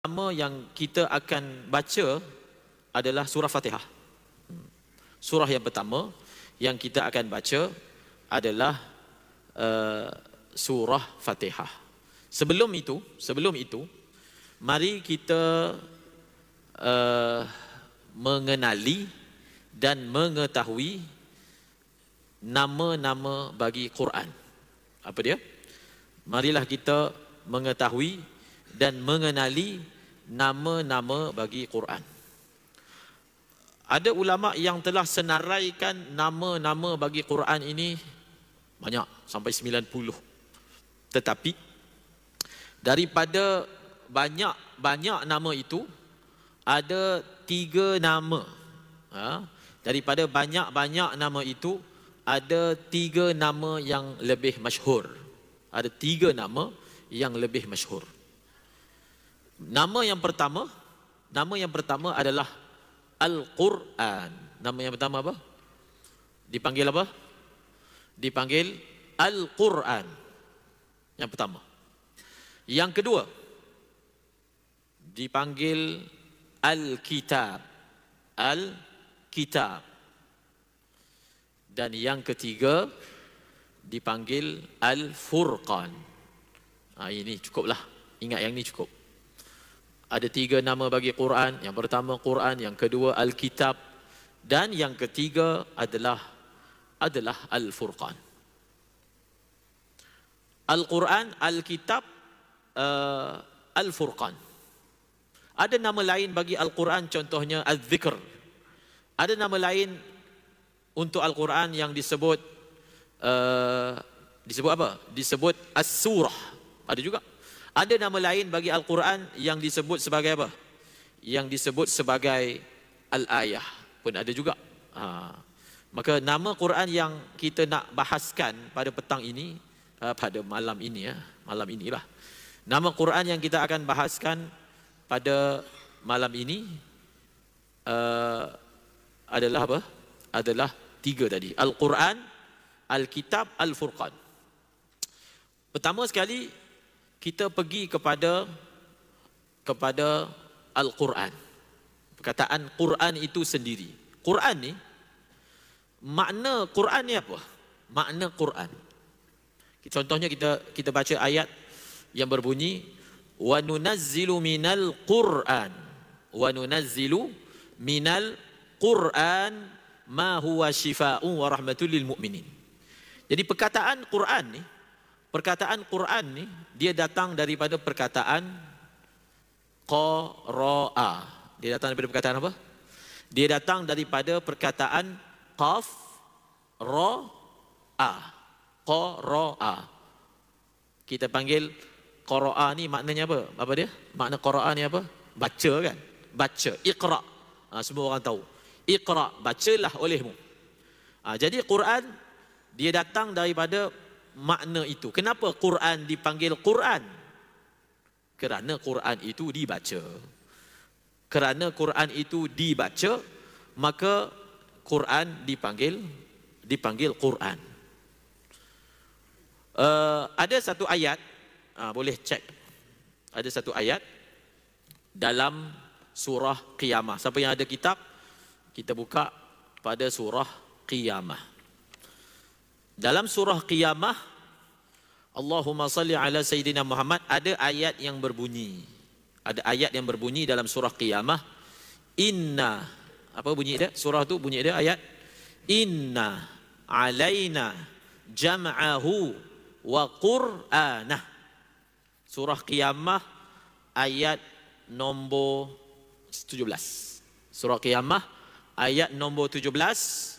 Pertama yang kita akan baca adalah surah Fatihah. Surah yang pertama yang kita akan baca adalah surah Fatihah. Sebelum itu, mari kita mengenali dan mengetahui nama-nama bagi Quran. Apa dia? Marilah kita mengetahui dan mengenali nama-nama bagi Quran. Ada ulama yang telah senaraikan nama-nama bagi Quran ini banyak, sampai 90. Tetapi daripada banyak nama itu, ada 3 nama. Daripada banyak nama itu, ada 3 nama yang lebih masyhur. Ada 3 nama yang lebih masyhur. Nama yang pertama adalah Al-Quran. Nama yang pertama apa? Dipanggil apa? Dipanggil Al-Quran. Yang pertama. Yang kedua, dipanggil Al-Kitab. Al-Kitab. Dan yang ketiga, dipanggil Al-Furqan. Ini cukuplah. Ingat yang ini cukup. Ada 3 nama bagi Quran. Yang pertama Quran, yang kedua Al-Kitab, dan yang ketiga adalah Al-Furqan. Al-Quran, Al-Kitab, Al-Furqan. Ada nama lain bagi Al-Quran, contohnya Al-Zikr. Ada nama lain untuk Al-Quran yang disebut apa? Disebut As-Surah. Ada juga. Ada nama lain bagi Al-Quran yang disebut sebagai apa? Yang disebut sebagai Al-Ayah pun ada juga. Maka nama Quran yang kita nak bahaskan pada petang ini, pada malam ini, malam inilah. Nama Quran yang kita akan bahaskan pada malam ini adalah apa? Adalah 3 tadi. Al-Quran, Al-Kitab, Al-Furqan. Pertama sekali, kita pergi kepada Al-Quran. Perkataan Quran itu sendiri. Quran ni, makna Quran ni apa? Makna Quran. Contohnya kita baca ayat yang berbunyi wa nunazzilu minal Qur'an. Wa nunazzilu minal Qur'an ma huwa shifaa'un wa rahmatul lil mu'minin. Jadi perkataan Quran ni dia datang daripada perkataan qara'a. Dia datang daripada perkataan apa? Dia datang daripada perkataan qaf ra qara'a. Kita panggil qara'a ni maknanya apa? Apa dia? Makna qara'a ni apa? Baca kan? Baca, iqra. Semua orang tahu. Iqra, bacalah olehmu. Jadi Quran dia datang daripada makna itu. Kenapa Quran dipanggil Quran? Kerana Quran itu dibaca. Kerana Quran itu dibaca, maka Quran dipanggil Quran. Ada satu ayat, boleh cek. Ada satu ayat dalam surah Qiyamah. Siapa yang ada kitab, kita buka pada surah Qiyamah. Dalam surah Qiyamah, Allahumma salli ala Sayyidina Muhammad, ada ayat yang berbunyi. Ada ayat yang berbunyi dalam surah Qiyamah. Inna, apa bunyi dia? Surah tu bunyi dia ayat. Inna alaina jam'ahu wa qur'anah. Surah Qiyamah ayat nombor 17. Surah Qiyamah ayat nombor 17.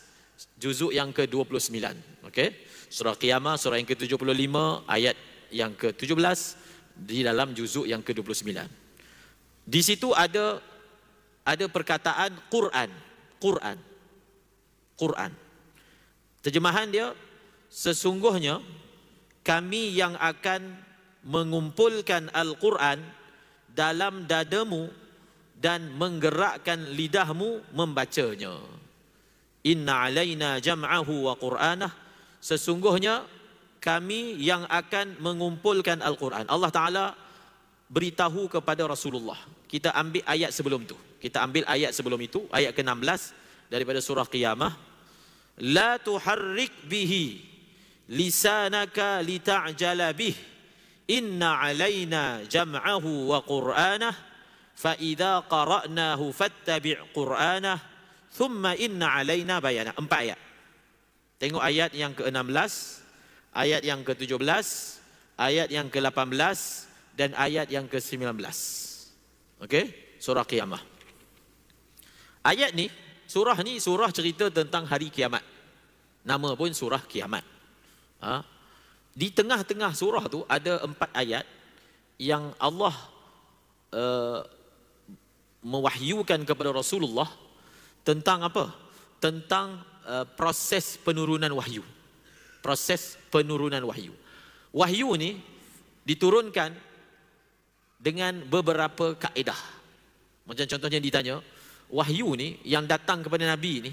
Juzuk yang ke-29. Okey. Surah Qiyamah, surah yang ke-75, ayat yang ke-17 di dalam juzuk yang ke-29. Di situ ada perkataan Quran. Terjemahan dia, sesungguhnya kami yang akan mengumpulkan Al-Quran dalam dadamu dan menggerakkan lidahmu membacanya. Inna alaina jam'ahu wa qur'anah. Sesungguhnya kami yang akan mengumpulkan Al-Quran. Allah Ta'ala beritahu kepada Rasulullah. Kita ambil ayat sebelum tu. Kita ambil ayat sebelum itu, ayat ke-16 daripada surah Qiyamah. La tuharrik bihi lisanaka lita'jala bih. Inna alaina jam'ahu wa qur'anah. Fa idza qara'nahu fattabi' qur'anah. Thumma inna alaina bayanah. 4 ayat. Tengok ayat yang ke-16, ayat yang ke-17, ayat yang ke-18 dan ayat yang ke-19. Okey, surah Qiyamah. Ayat ni, surah cerita tentang hari kiamat. Nama pun surah Kiamat. Di tengah-tengah surah tu ada 4 ayat yang Allah mewahyukan kepada Rasulullah tentang apa? Tentang proses penurunan wahyu. Proses penurunan wahyu. Wahyu ni diturunkan dengan beberapa kaedah. Macam contohnya ditanya, wahyu ni yang datang kepada Nabi ni,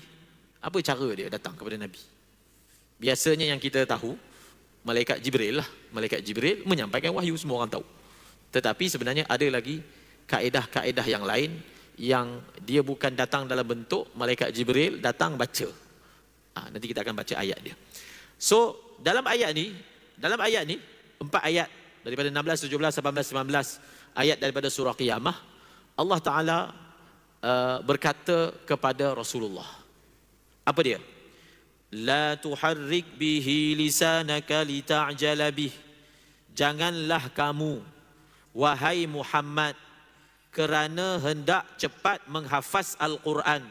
apa cara dia datang kepada Nabi? Biasanya yang kita tahu, Malaikat Jibril lah. Malaikat Jibril menyampaikan wahyu, semua orang tahu. Tetapi sebenarnya ada lagi kaedah-kaedah yang lain yang dia bukan datang dalam bentuk Malaikat Jibril datang baca. Nanti kita akan baca ayat dia. So, dalam ayat ni 4 ayat daripada 16, 17, 18, 19 ayat daripada surah Qiyamah, Allah Ta'ala berkata kepada Rasulullah. Apa dia? La tuharrik bihi lisanaka lita'jala bih. Janganlah kamu, wahai Muhammad, kerana hendak cepat menghafaz Al-Quran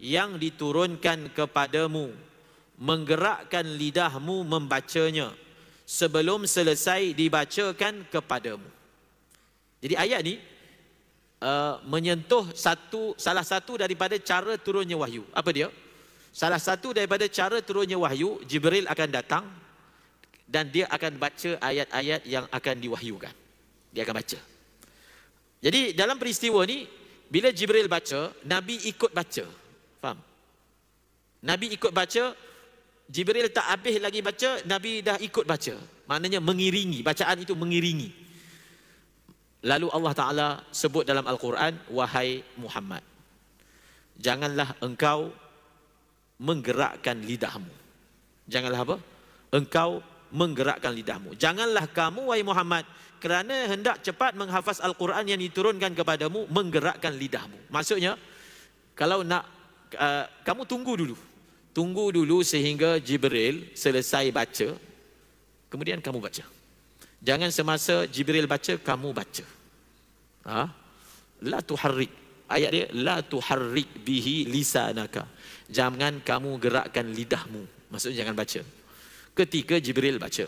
yang diturunkan kepadamu, menggerakkan lidahmu membacanya sebelum selesai dibacakan kepadamu. Jadi ayat ni menyentuh salah satu daripada cara turunnya wahyu. Apa dia? Salah satu daripada cara turunnya wahyu, Jibril akan datang dan dia akan baca ayat-ayat yang akan diwahyukan. Dia akan baca. Jadi dalam peristiwa ni, bila Jibril baca, Nabi ikut baca. Faham? Nabi ikut baca, Jibril tak habis lagi baca, Nabi dah ikut baca. Maknanya mengiringi, bacaan itu mengiringi. Lalu Allah Ta'ala sebut dalam Al-Quran, wahai Muhammad, janganlah engkau menggerakkan lidahmu. Janganlah apa? Engkau menggerakkan lidahmu. Janganlah kamu, wahai Muhammad, kerana hendak cepat menghafaz Al-Quran yang diturunkan kepadamu, menggerakkan lidahmu. Maksudnya, kalau nak, kamu tunggu dulu. Tunggu dulu sehingga Jibril selesai baca, kemudian kamu baca. Jangan semasa Jibril baca, kamu baca. La tuharrik. Ayat dia, la tuharrik bihi lisanaka. Jangan kamu gerakkan lidahmu. Maksudnya jangan baca ketika Jibril baca.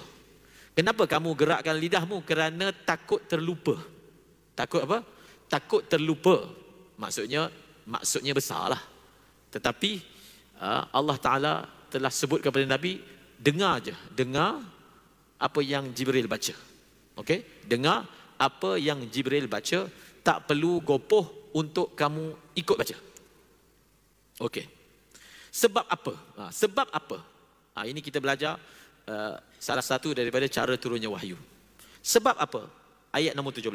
Kenapa kamu gerakkan lidahmu? Kerana takut terlupa. Takut apa? Takut terlupa. Maksudnya besarlah. Tetapi Allah Ta'ala telah sebut kepada Nabi, dengar je. Dengar apa yang Jibril baca. Okey? Dengar apa yang Jibril baca. Tak perlu gopoh untuk kamu ikut baca. Okey. Sebab apa? Sebab apa? Ini kita belajar salah satu daripada cara turunnya wahyu. Sebab apa? Ayat nombor 17.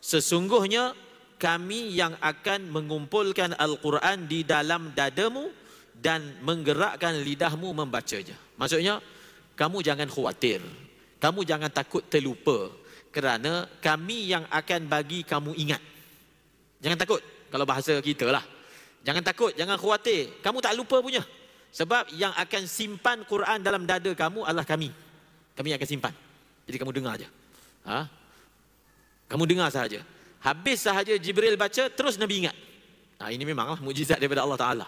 Sesungguhnya kami yang akan mengumpulkan Al-Quran di dalam dadamu dan menggerakkan lidahmu membacanya. Maksudnya, kamu jangan khawatir. Kamu jangan takut terlupa. Kerana kami yang akan bagi kamu ingat. Jangan takut. Kalau bahasa kita lah. Jangan takut, jangan khawatir. Kamu tak lupa punya. Sebab yang akan simpan Quran dalam dada kamu adalah kami. Kami akan simpan. Jadi kamu dengar aja. Kamu dengar sahaja. Habis sahaja Jibril baca, terus Nabi ingat. Ini memanglah mukjizat daripada Allah Ta'ala.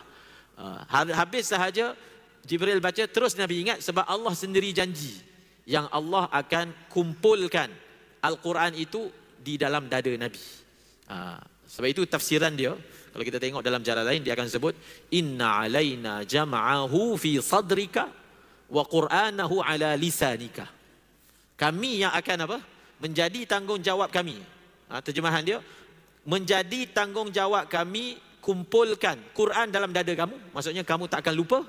Habis sahaja Jibril baca, terus Nabi ingat. Sebab Allah sendiri janji yang Allah akan kumpulkan Al-Quran itu di dalam dada Nabi. Sebab itu tafsiran dia, kalau kita tengok dalam jalan lain, dia akan sebut, inna alaina jam'ahu fi sadrika wa qur'anahu ala lisanika. Kami yang akan apa? Menjadi tanggungjawab kami. Terjemahan dia, menjadi tanggungjawab kami kumpulkan Quran dalam dada kamu. Maksudnya kamu tak akan lupa.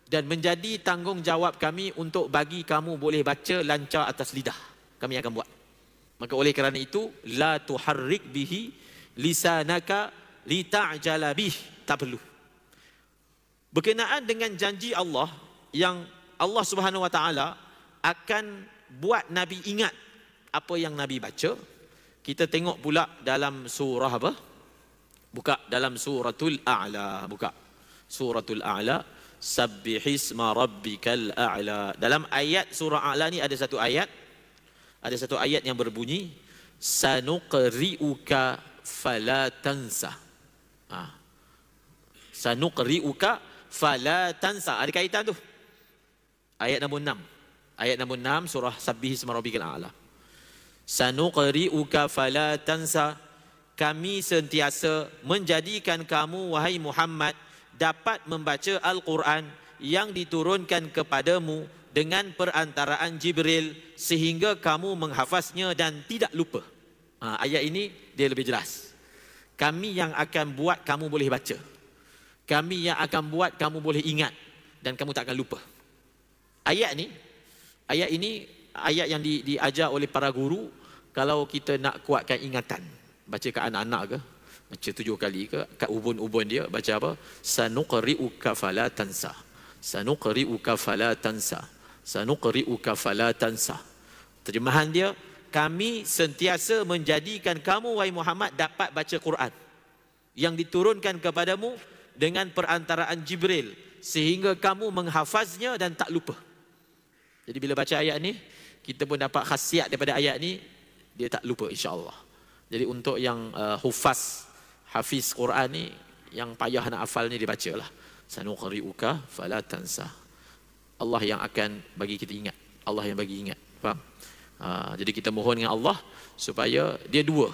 Dan menjadi tanggungjawab kami untuk bagi kamu boleh baca lancar atas lidah. Kami akan buat. Maka oleh kerana itu, la tuharrik bihi lisanaka lita'jala bih. Tak perlu. Berkenaan dengan janji Allah yang Allah Subhanahu wa taala akan buat Nabi ingat apa yang Nabi baca. Kita tengok pula dalam surah apa? Buka dalam suratul A'la. Buka suratul A'la. Sabbihisma rabbikal a'la. Dalam ayat surah A'la ni ada satu ayat. Ada satu ayat yang berbunyi sanuqri'uka fala tansa. Sanuqri'uka fala tansa. Ada kaitan tu. Ayat nombor 6. Ayat nombor 6 surah Sabbihisma rabbikal a'la. Sanuqri'uka fala tansa. Kami sentiasa menjadikan kamu wahai Muhammad dapat membaca Al-Quran yang diturunkan kepadamu dengan perantaraan Jibril sehingga kamu menghafaznya dan tidak lupa. Ayat ini dia lebih jelas. Kami yang akan buat kamu boleh baca. Kami yang akan buat kamu boleh ingat dan kamu tak akan lupa. Ayat ini ayat yang diajar oleh para guru kalau kita nak kuatkan ingatan. Baca ke anak-anak ke, baca 7 kali ke, kat ubun-ubun dia baca apa? Sanuqri'uka fala tansa. Sanuqri'uka fala tansa. Sanuqri'uka fala tansa. Terjemahan dia, kami sentiasa menjadikan kamu wahai Muhammad dapat baca Quran yang diturunkan kepadamu dengan perantaraan Jibril sehingga kamu menghafaznya dan tak lupa. Jadi bila baca ayat ni, kita pun dapat khasiat daripada ayat ni, dia tak lupa insya-Allah. Jadi untuk yang hafiz Quran ni, yang payah nak hafal ni dibacalah. Sanuqri'uka fala tansa. Allah yang akan bagi kita ingat. Allah yang bagi ingat. Faham? Jadi kita mohon dengan Allah supaya dia dua.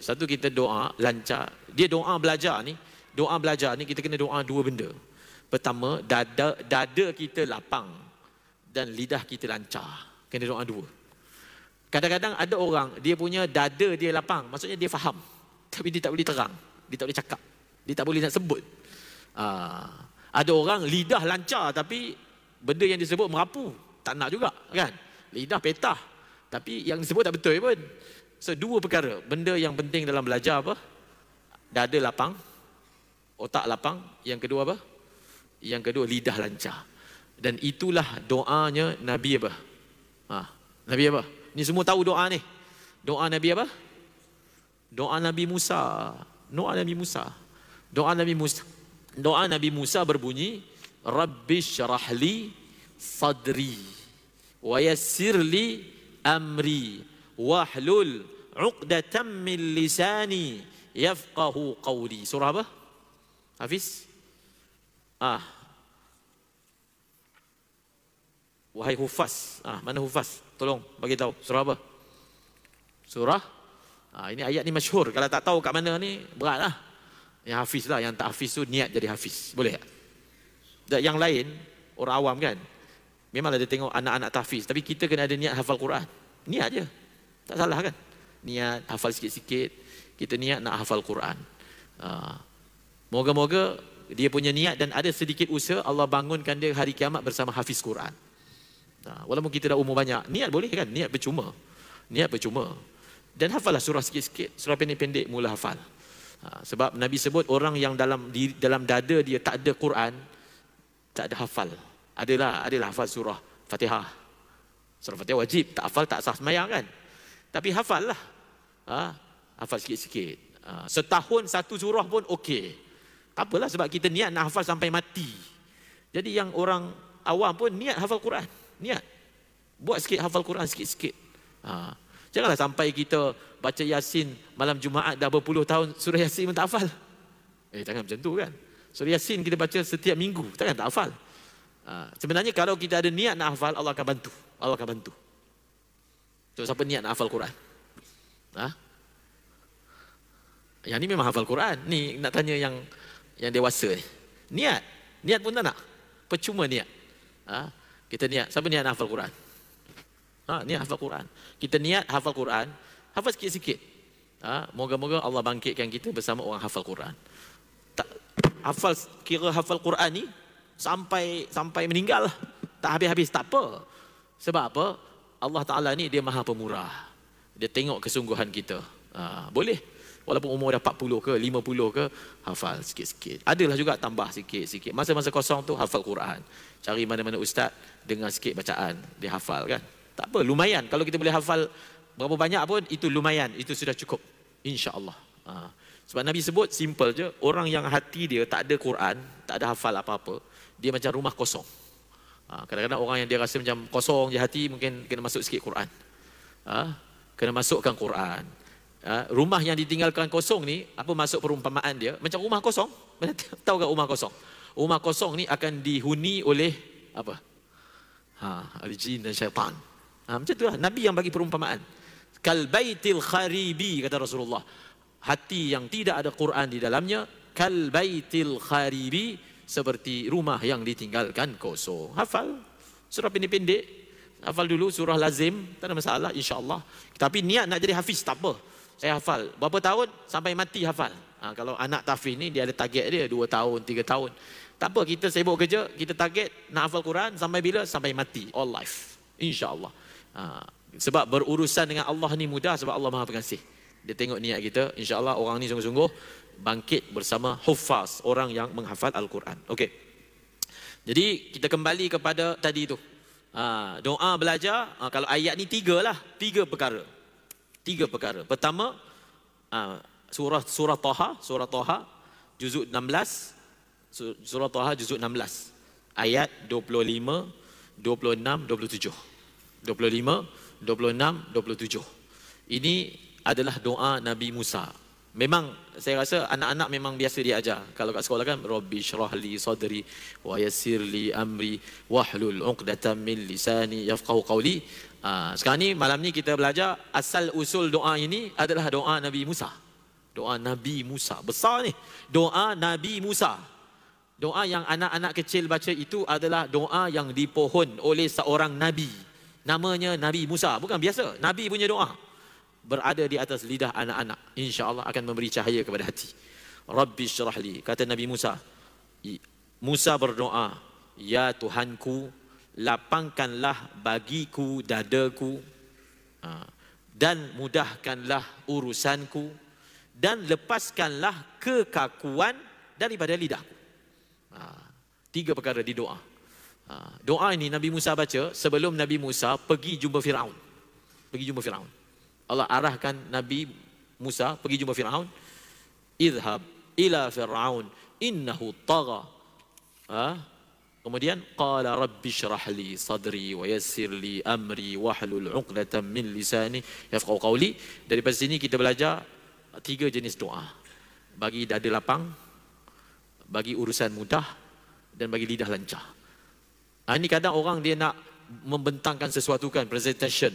Satu, kita doa lancar. Dia doa belajar ni kita kena doa 2 benda. Pertama, dada kita lapang dan lidah kita lancar. Kena doa 2. Kadang-kadang ada orang, dia punya dada dia lapang. Maksudnya dia faham. Tapi dia tak boleh terang. Dia tak boleh cakap. Dia tak boleh nak sebut. Ada orang lidah lancar tapi benda yang disebut merapu. Tak nak juga. Kan? Lidah petah. Tapi yang disebut tak betul pun. So 2 perkara. Benda yang penting dalam belajar apa? Dada lapang. Otak lapang. Yang kedua apa? Yang kedua lidah lancar. Dan itulah doanya Nabi apa? Nabi apa? Ni semua tahu doa ni. Doa Nabi apa? Doa Nabi Musa. Doa Nabi Musa. Doa Nabi Musa. Doa Nabi Musa berbunyi, Rabbi syrahli sadri wa yassirli amri wahlul 'uqdatam min lisani yafqahu qawli. Surah apa? Hafiz? Wahai hufaz. Mana hufaz? Tolong bagi tahu. Surah apa? Surah? Ini ayat ni masyhur. Kalau tak tahu kat mana ni, beratlah. Yang hafiz lah. Yang tak hafiz tu niat jadi hafiz. Boleh tak? Yang lain, orang awam kan, memanglah dia tengok anak-anak tahfiz. Tapi kita kena ada niat hafal Quran. Niat je. Tak salah kan? Niat hafal sikit-sikit. Kita niat nak hafal Quran. Moga-moga dia punya niat dan ada sedikit usaha, Allah bangunkan dia hari kiamat bersama hafiz Quran. Walaupun kita dah umur banyak, niat boleh kan? Niat percuma. Dan hafallah surah sikit-sikit. Surah pendek-pendek mula hafal. Sebab Nabi sebut orang yang dalam dada dia tak ada Quran, tak ada hafal. Adalah hafal surah Fatihah. Surah Fatihah wajib. Tak hafal tak sah sembahyang kan? Tapi hafal lah. Hafal sikit-sikit. Setahun 1 surah pun okey. Tak apalah, sebab kita niat nak hafal sampai mati. Jadi yang orang awam pun niat hafal Quran. Niat. Buat sikit hafal Quran sikit-sikit. Janganlah sampai kita baca Yasin malam Jumaat dah berpuluh tahun, surah Yasin pun tak hafal. Jangan macam tu kan. Surah Yasin kita baca setiap minggu, takkan tak hafal. Sebenarnya kalau kita ada niat nak hafal, Allah akan bantu. Allah akan bantu. So, siapa niat nak hafal Quran? Yang ni memang hafal Quran. Ni nak tanya yang dewasa ni. Niat pun tak nak. Percuma niat. Kita niat. Siapa niat nak hafal Quran? Niat hafal Quran. Kita niat hafal Quran. Hafal sikit-sikit. Moga-moga Allah bangkitkan kita bersama orang hafal Quran. Kira hafal Quran ni sampai meninggal lah. Tak habis-habis, tak apa. Sebab apa? Allah Ta'ala ni dia maha pemurah. Dia tengok kesungguhan kita. Boleh. Walaupun umur dah 40 ke 50 ke, hafal sikit-sikit. Adalah juga tambah sikit-sikit. Masa-masa kosong tu hafal Quran. Cari mana-mana ustaz, dengar sikit bacaan, dia hafal kan. Tak apa, lumayan. Kalau kita boleh hafal berapa banyak pun, itu lumayan. Itu sudah cukup. InsyaAllah. Sebab Nabi sebut, simple je. Orang yang hati dia tak ada Quran, tak ada hafal apa-apa, dia macam rumah kosong. Kadang-kadang orang yang dia rasa macam kosong je hati, mungkin kena masuk sikit Quran. Kena masukkan Quran. Rumah yang ditinggalkan kosong ni, apa masuk perumpamaan dia? Macam rumah kosong. Tahu tak rumah kosong? Rumah kosong ni akan dihuni oleh apa? Al-jin dan syaitan. Macam tu lah. Nabi yang bagi perumpamaan. Kal baitil kharibi, kata Rasulullah. Hati yang tidak ada Quran di dalamnya, kal baitil kharibi, seperti rumah yang ditinggalkan kosong. Hafal surah pendek-pendek. Hafal dulu surah lazim, tak ada masalah insya-Allah. Tapi niat nak jadi hafiz tak apa. Saya hafal berapa tahun sampai mati hafal. Kalau anak tahfiz ni dia ada target dia 2 tahun, 3 tahun. Tak apa, kita sibuk kerja, kita target nak hafal Quran sampai bila? Sampai mati, all life. Insya-Allah. Sebab berurusan dengan Allah ni mudah sebab Allah Maha Pengasih. Dia tengok niat kita, insya-Allah orang ni sungguh-sungguh bangkit bersama huffaz, orang yang menghafal Al-Quran. Okey. Jadi kita kembali kepada tadi tu. Doa belajar, kalau ayat ni 3 lah, 3 perkara. 3 perkara. Pertama, surah Taha juzuk 16. Surah Taha juzuk 16. Ayat 25, 26, 27. 25, 26, 27. Ini adalah doa Nabi Musa. Memang saya rasa anak-anak memang biasa dia ajar. Kalau kat sekolah kan, Rabbi syrah li sadri wa yassir li amri wahlul 'uqdatam min lisani yafqahu qawli. Sekarang ni malam ni kita belajar asal usul doa ini adalah doa Nabi Musa. Doa Nabi Musa. Besar ni. Doa Nabi Musa. Doa yang anak-anak kecil baca itu adalah doa yang dipohon oleh seorang nabi. Namanya Nabi Musa. Bukan biasa. Nabi punya doa. Berada di atas lidah anak-anak, insya-Allah akan memberi cahaya kepada hati. Rabbi syrah li, kata Nabi Musa. Musa berdoa, ya Tuhanku, lapangkanlah bagiku dadaku, dan mudahkanlah urusanku, dan lepaskanlah kekakuan daripada lidahku. 3 perkara di doa. Doa ini Nabi Musa baca sebelum Nabi Musa pergi jumpa Firaun. Pergi jumpa Firaun. Allah arahkan Nabi Musa pergi jumpa Firaun. Idhab ila Firaun innahu tagha. Kemudian qala rabbi syrah li sadri wa yassir li amri wahlul 'uqdatam min lisani yafqahu qawli. Daripada sini kita belajar 3 jenis doa. Bagi dada lapang, bagi urusan mudah, dan bagi lidah lancar. Ini kadang orang dia nak membentangkan sesuatu kan, presentation.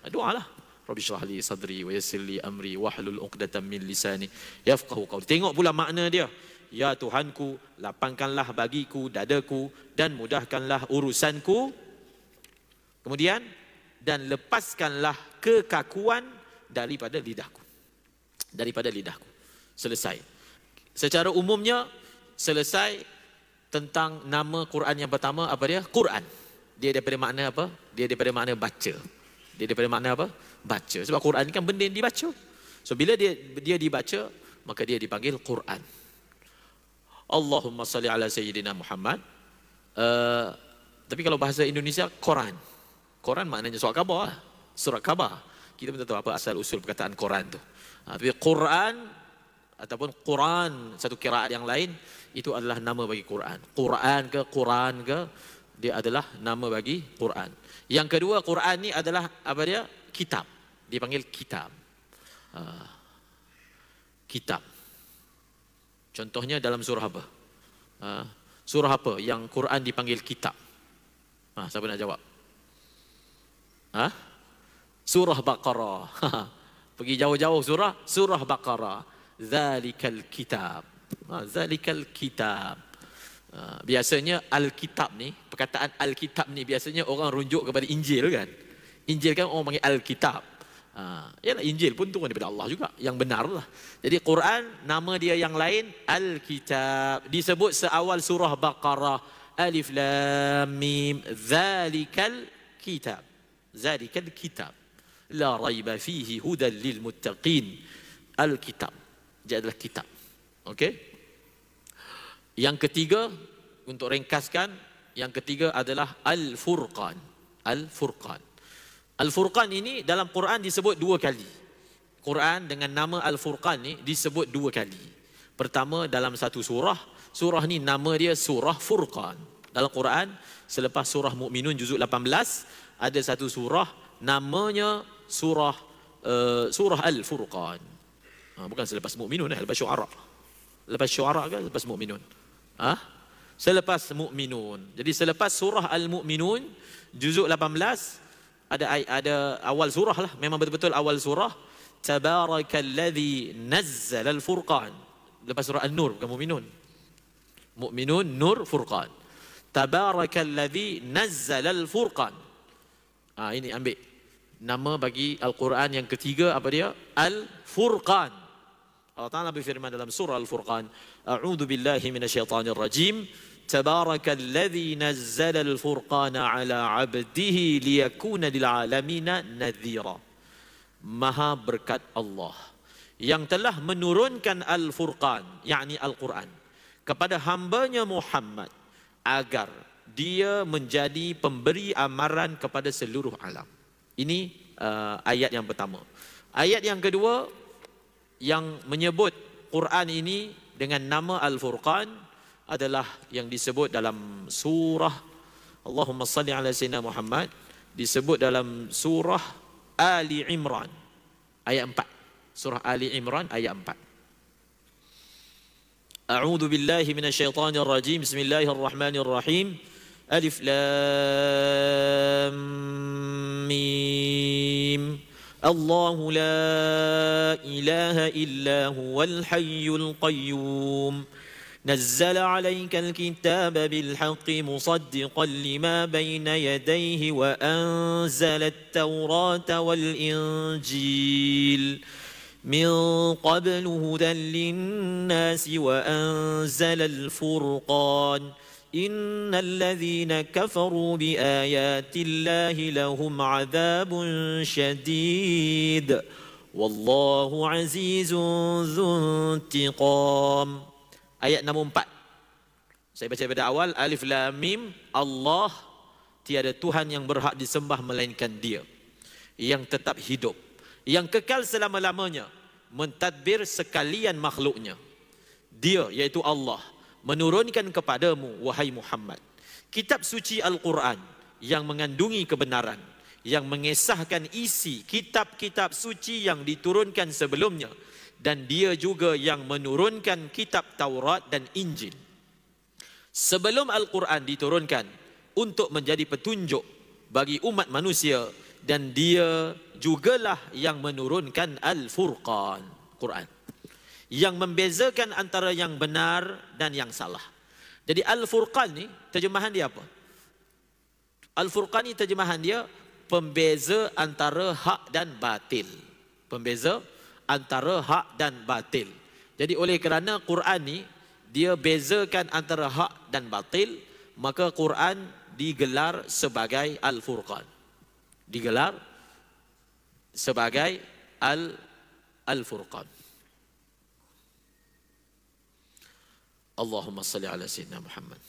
Doalah. Rabbi syrah li sadri wa yassir li amri wahlul 'uqdatam min lisani yafqahu qawli. Tengok pula makna dia. Ya Tuhanku, lapangkanlah bagiku dadaku dan mudahkanlah urusanku. Kemudian, dan lepaskanlah kekakuan daripada lidahku. Daripada lidahku. Selesai. Secara umumnya selesai tentang nama Quran yang pertama. Apa dia? Quran. Dia daripada makna apa? Dia daripada makna baca. Dia daripada makna apa? Baca. Sebab Quran kan benda yang dibaca. So bila dia dibaca, maka dia dipanggil Quran. Allahumma salli ala Sayyidina Muhammad. Tapi kalau bahasa Indonesia, Quran. Quran maknanya surat khabar. Surat khabar. Kita pun tak tahu apa asal usul perkataan Quran tu. Tapi Quran ataupun Quran, satu qiraat yang lain, itu adalah nama bagi Quran. Quran ke, dia adalah nama bagi Quran. Yang kedua, Quran ni adalah apa dia? Kitab. Dipanggil kitab. Kitab. Contohnya dalam surah apa? Surah apa yang Quran dipanggil kitab? Siapa nak jawab? Surah Baqarah. Pergi jauh-jauh surah Baqarah. Zalikal kitab. Zalikal kitab. Biasanya Alkitab ni, perkataan Alkitab ni biasanya orang rujuk kepada Injil kan. Injil kan orang panggil Alkitab. Yalah, Injil pun turun daripada Allah juga, yang benar lah. Jadi Quran nama dia yang lain Alkitab. Disebut seawal surah Baqarah, Alif Lam Mim, Zalikal kitab. Zalikal kitab. la raiba fihi hudan lil muttaqin. Al-kitab, dia adalah kitab. Okey. Yang ketiga, untuk ringkaskan, yang ketiga adalah Al-Furqan. Al-Furqan. Al-Furqan ini dalam Quran disebut 2 kali. Quran dengan nama Al-Furqan ni disebut 2 kali. Pertama dalam satu surah. Surah ni nama dia surah Furqan. Dalam Quran selepas surah Mukminun juzuk 18 ada satu surah namanya surah Al-Furqan. Bukan selepas Mukminun, lepas Syuara. Lepas Syuara ke lepas Mukminun? Selepas Mukminun. Jadi selepas surah Al-Mukminun juzuk 18 ada awal surah lah, memang betul-betul awal surah. Tabarakalladzi nazzala al-furqan. Lepas surah An-Nur, bukan Mukminun. Mukminun, Nur, Furqan. Tabarakalladzi nazzala al-furqan. Ini ambil nama bagi Al-Quran yang ketiga, apa dia? Al-Furqan. Allah Ta'ala berfirman dalam surah Al-Furqan, A'udzu billahi minasyaitanir rajim. Tabarakalladzi nazzala al-furqana ala 'abdihi liyakuna lil 'alamina nadhira. Maha berkat Allah yang telah menurunkan Al-Furqan, yakni Al-Quran, kepada hambanya Muhammad agar dia menjadi pemberi amaran kepada seluruh alam. Ini ayat yang pertama. Ayat yang kedua yang menyebut Quran ini dengan nama Al-Furqan adalah yang disebut dalam surah Allahumma salli ala sayyidina Muhammad, disebut dalam surah Ali Imran ayat 4. Surah Ali Imran ayat 4. A'udzu billahi minasyaitonir rajim. Bismillahirrahmanirrahim. Alif lam mim. Allahu la ilaha illa huwal hayyul qayyum. نزل عليك الكتاب بالحق مصدقا لما بين يديه وأنزل التوراة والإنجيل من قبل هدى للناس وأنزل الفرقان إن الذين كفروا بآيات الله لهم عذاب شديد والله عزيز ذو انتقام. Ayat nombor 4. Saya baca pada awal. Alif lam mim. Allah, tiada Tuhan yang berhak disembah melainkan Dia, yang tetap hidup, yang kekal selama-lamanya, mentadbir sekalian makhluknya. Dia, iaitu Allah, menurunkan kepadamu, wahai Muhammad, kitab suci Al-Quran yang mengandungi kebenaran, yang mengesahkan isi kitab-kitab suci yang diturunkan sebelumnya. Dan Dia juga yang menurunkan kitab Taurat dan Injil sebelum Al-Quran diturunkan untuk menjadi petunjuk bagi umat manusia. Dan Dia jugalah yang menurunkan Al-Furqan, Quran, yang membezakan antara yang benar dan yang salah. Jadi Al-Furqan ni terjemahan dia apa? Al-Furqan ni terjemahan dia pembeza antara hak dan batil. Pembeza antara hak dan batil. Jadi oleh kerana Quran ni dia bezakan antara hak dan batil, maka Quran digelar sebagai Al-Furqan. Digelar sebagai Al-Furqan. Allahumma salli ala sayyidina Muhammad.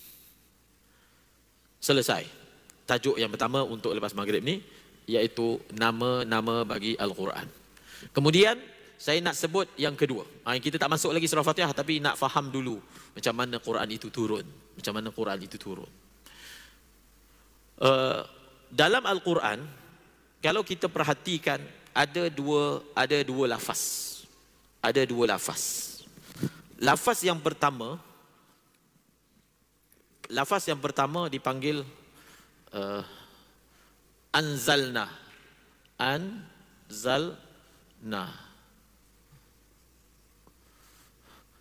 Selesai. Tajuk yang pertama untuk lepas maghrib ni, iaitu nama-nama bagi Al-Quran. Kemudian saya nak sebut yang kedua. Kita tak masuk lagi surah Fatihah, tapi nak faham dulu macam mana Quran itu turun. Macam mana Quran itu turun. Dalam Al-Quran, kalau kita perhatikan, ada dua lafaz. Ada dua lafaz. Lafaz yang pertama dipanggil anzalna. Anzalna.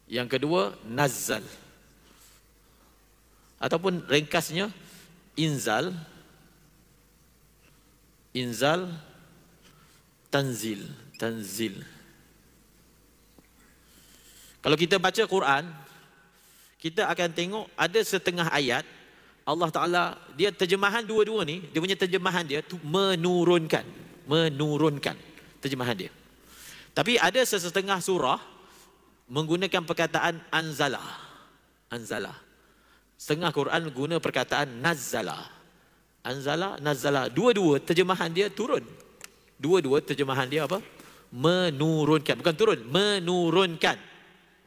Yang kedua nazzal, ataupun ringkasnya inzal, tanzil. Kalau kita baca Quran, kita akan tengok ada setengah ayat Allah Ta'ala, dia terjemahan dua-dua ni, dia punya terjemahan dia tu menurunkan. menurunkan. Terjemahan dia. Tapi ada sesetengah surah menggunakan perkataan anzala. Anzala. Setengah Quran guna perkataan nazzala. Anzala, nazzala. Dua-dua terjemahan dia turun. Dua-dua terjemahan dia apa? Menurunkan. Bukan turun, menurunkan.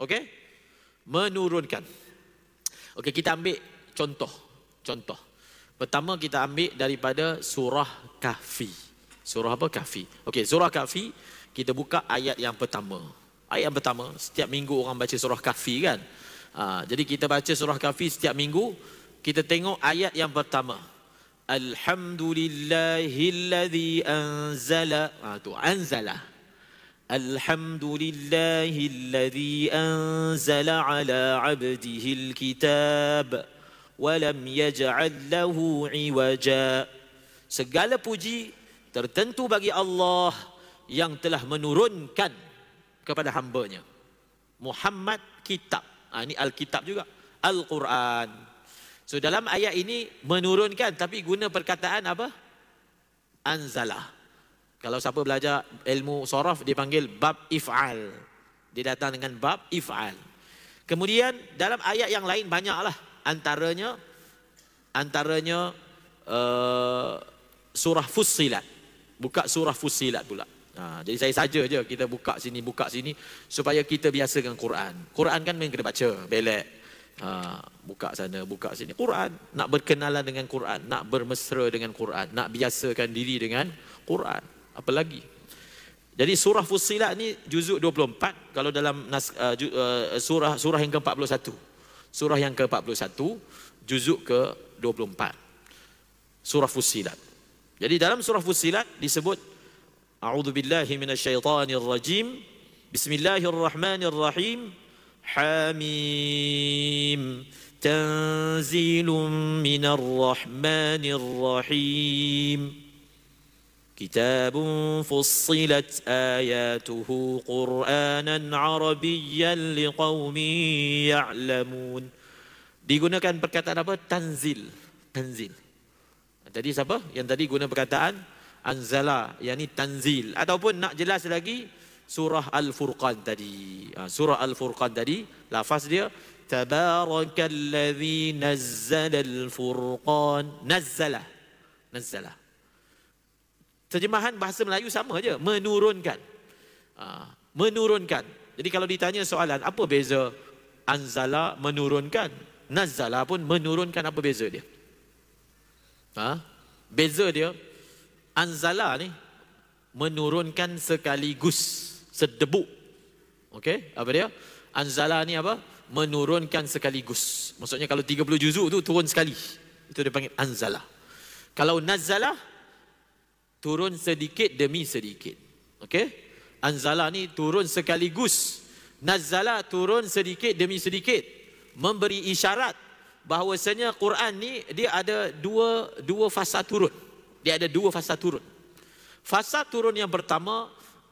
Okey? Menurunkan. Okey, kita ambil contoh. Contoh. Pertama kita ambil daripada surah Kahfi. Surah apa? Kahfi. Okey, surah Kahfi, kita buka ayat yang pertama. Ayat yang pertama, setiap minggu orang baca surah Kahfi kan? Jadi kita baca surah Kahfi setiap minggu, kita tengok ayat yang pertama. Alhamdulillahilladzi anzala. Tu anzala. Alhamdulillahilladzi anzala ala 'abdihil kitab wa lam yaj'al lahu 'iwaja. Segala puji tertentu bagi Allah yang telah menurunkan kepada hamba-Nya Muhammad kitab. Ini Alkitab juga, Al-Quran. So dalam ayat ini menurunkan, tapi guna perkataan apa? Anzalah. Kalau siapa belajar ilmu soraf, dia panggil bab if'al. Dia datang dengan bab if'al. Kemudian dalam ayat yang lain banyaklah. Antaranya surah Fussilat. Buka surah Fussilat pula. Jadi saya saja je kita buka sini supaya kita biasa dengan Quran. Quran kan memang kena baca, belek. Buka sana, buka sini. Quran, nak berkenalan dengan Quran, nak bermesra dengan Quran, nak biasakan diri dengan Quran. Apa lagi? Jadi surah Fussilat ni juzuk 24. Kalau dalam surah yang ke-41. Surah yang ke-41 juzuk ke-24. Surah Fussilat. Jadi dalam surah Fussilat disebut A'udzu billahi minasyaitonir rajim. Bismillahirrahmanirrahim. Hamim. Tanzilun minar rahmanir rahim. Kitabun fussilat ayatuhu Qur'anan Arabiyyan liqaumin ya'lamun. Digunakan perkataan apa? Tanzil. Tanzil. Tadi siapa? Yang tadi guna perkataan anzala, yakni tanzil. Ataupun nak jelas lagi, surah Al-Furqan tadi. Surah Al-Furqan tadi, lafaz dia Tabarakalladzi nazzala al-furqan. Nazzala. Nazzala. Terjemahan bahasa Melayu sama je, menurunkan. Menurunkan. Jadi kalau ditanya soalan, apa beza anzala menurunkan, nazzala pun menurunkan, apa beza dia? Beza dia, anzala ni menurunkan sekaligus, sedebuk. Okey, apa dia? Anzala ni apa? Menurunkan sekaligus. Maksudnya kalau 30 juzuk tu turun sekali. Itu dia panggil anzala. Kalau nazzala, turun sedikit demi sedikit. Okey? Anzala ni turun sekaligus. Nazzala turun sedikit demi sedikit. Memberi isyarat bahawasanya Quran ni dia ada dua fasa turun. Dia ada dua fasa turun. Fasa turun yang pertama,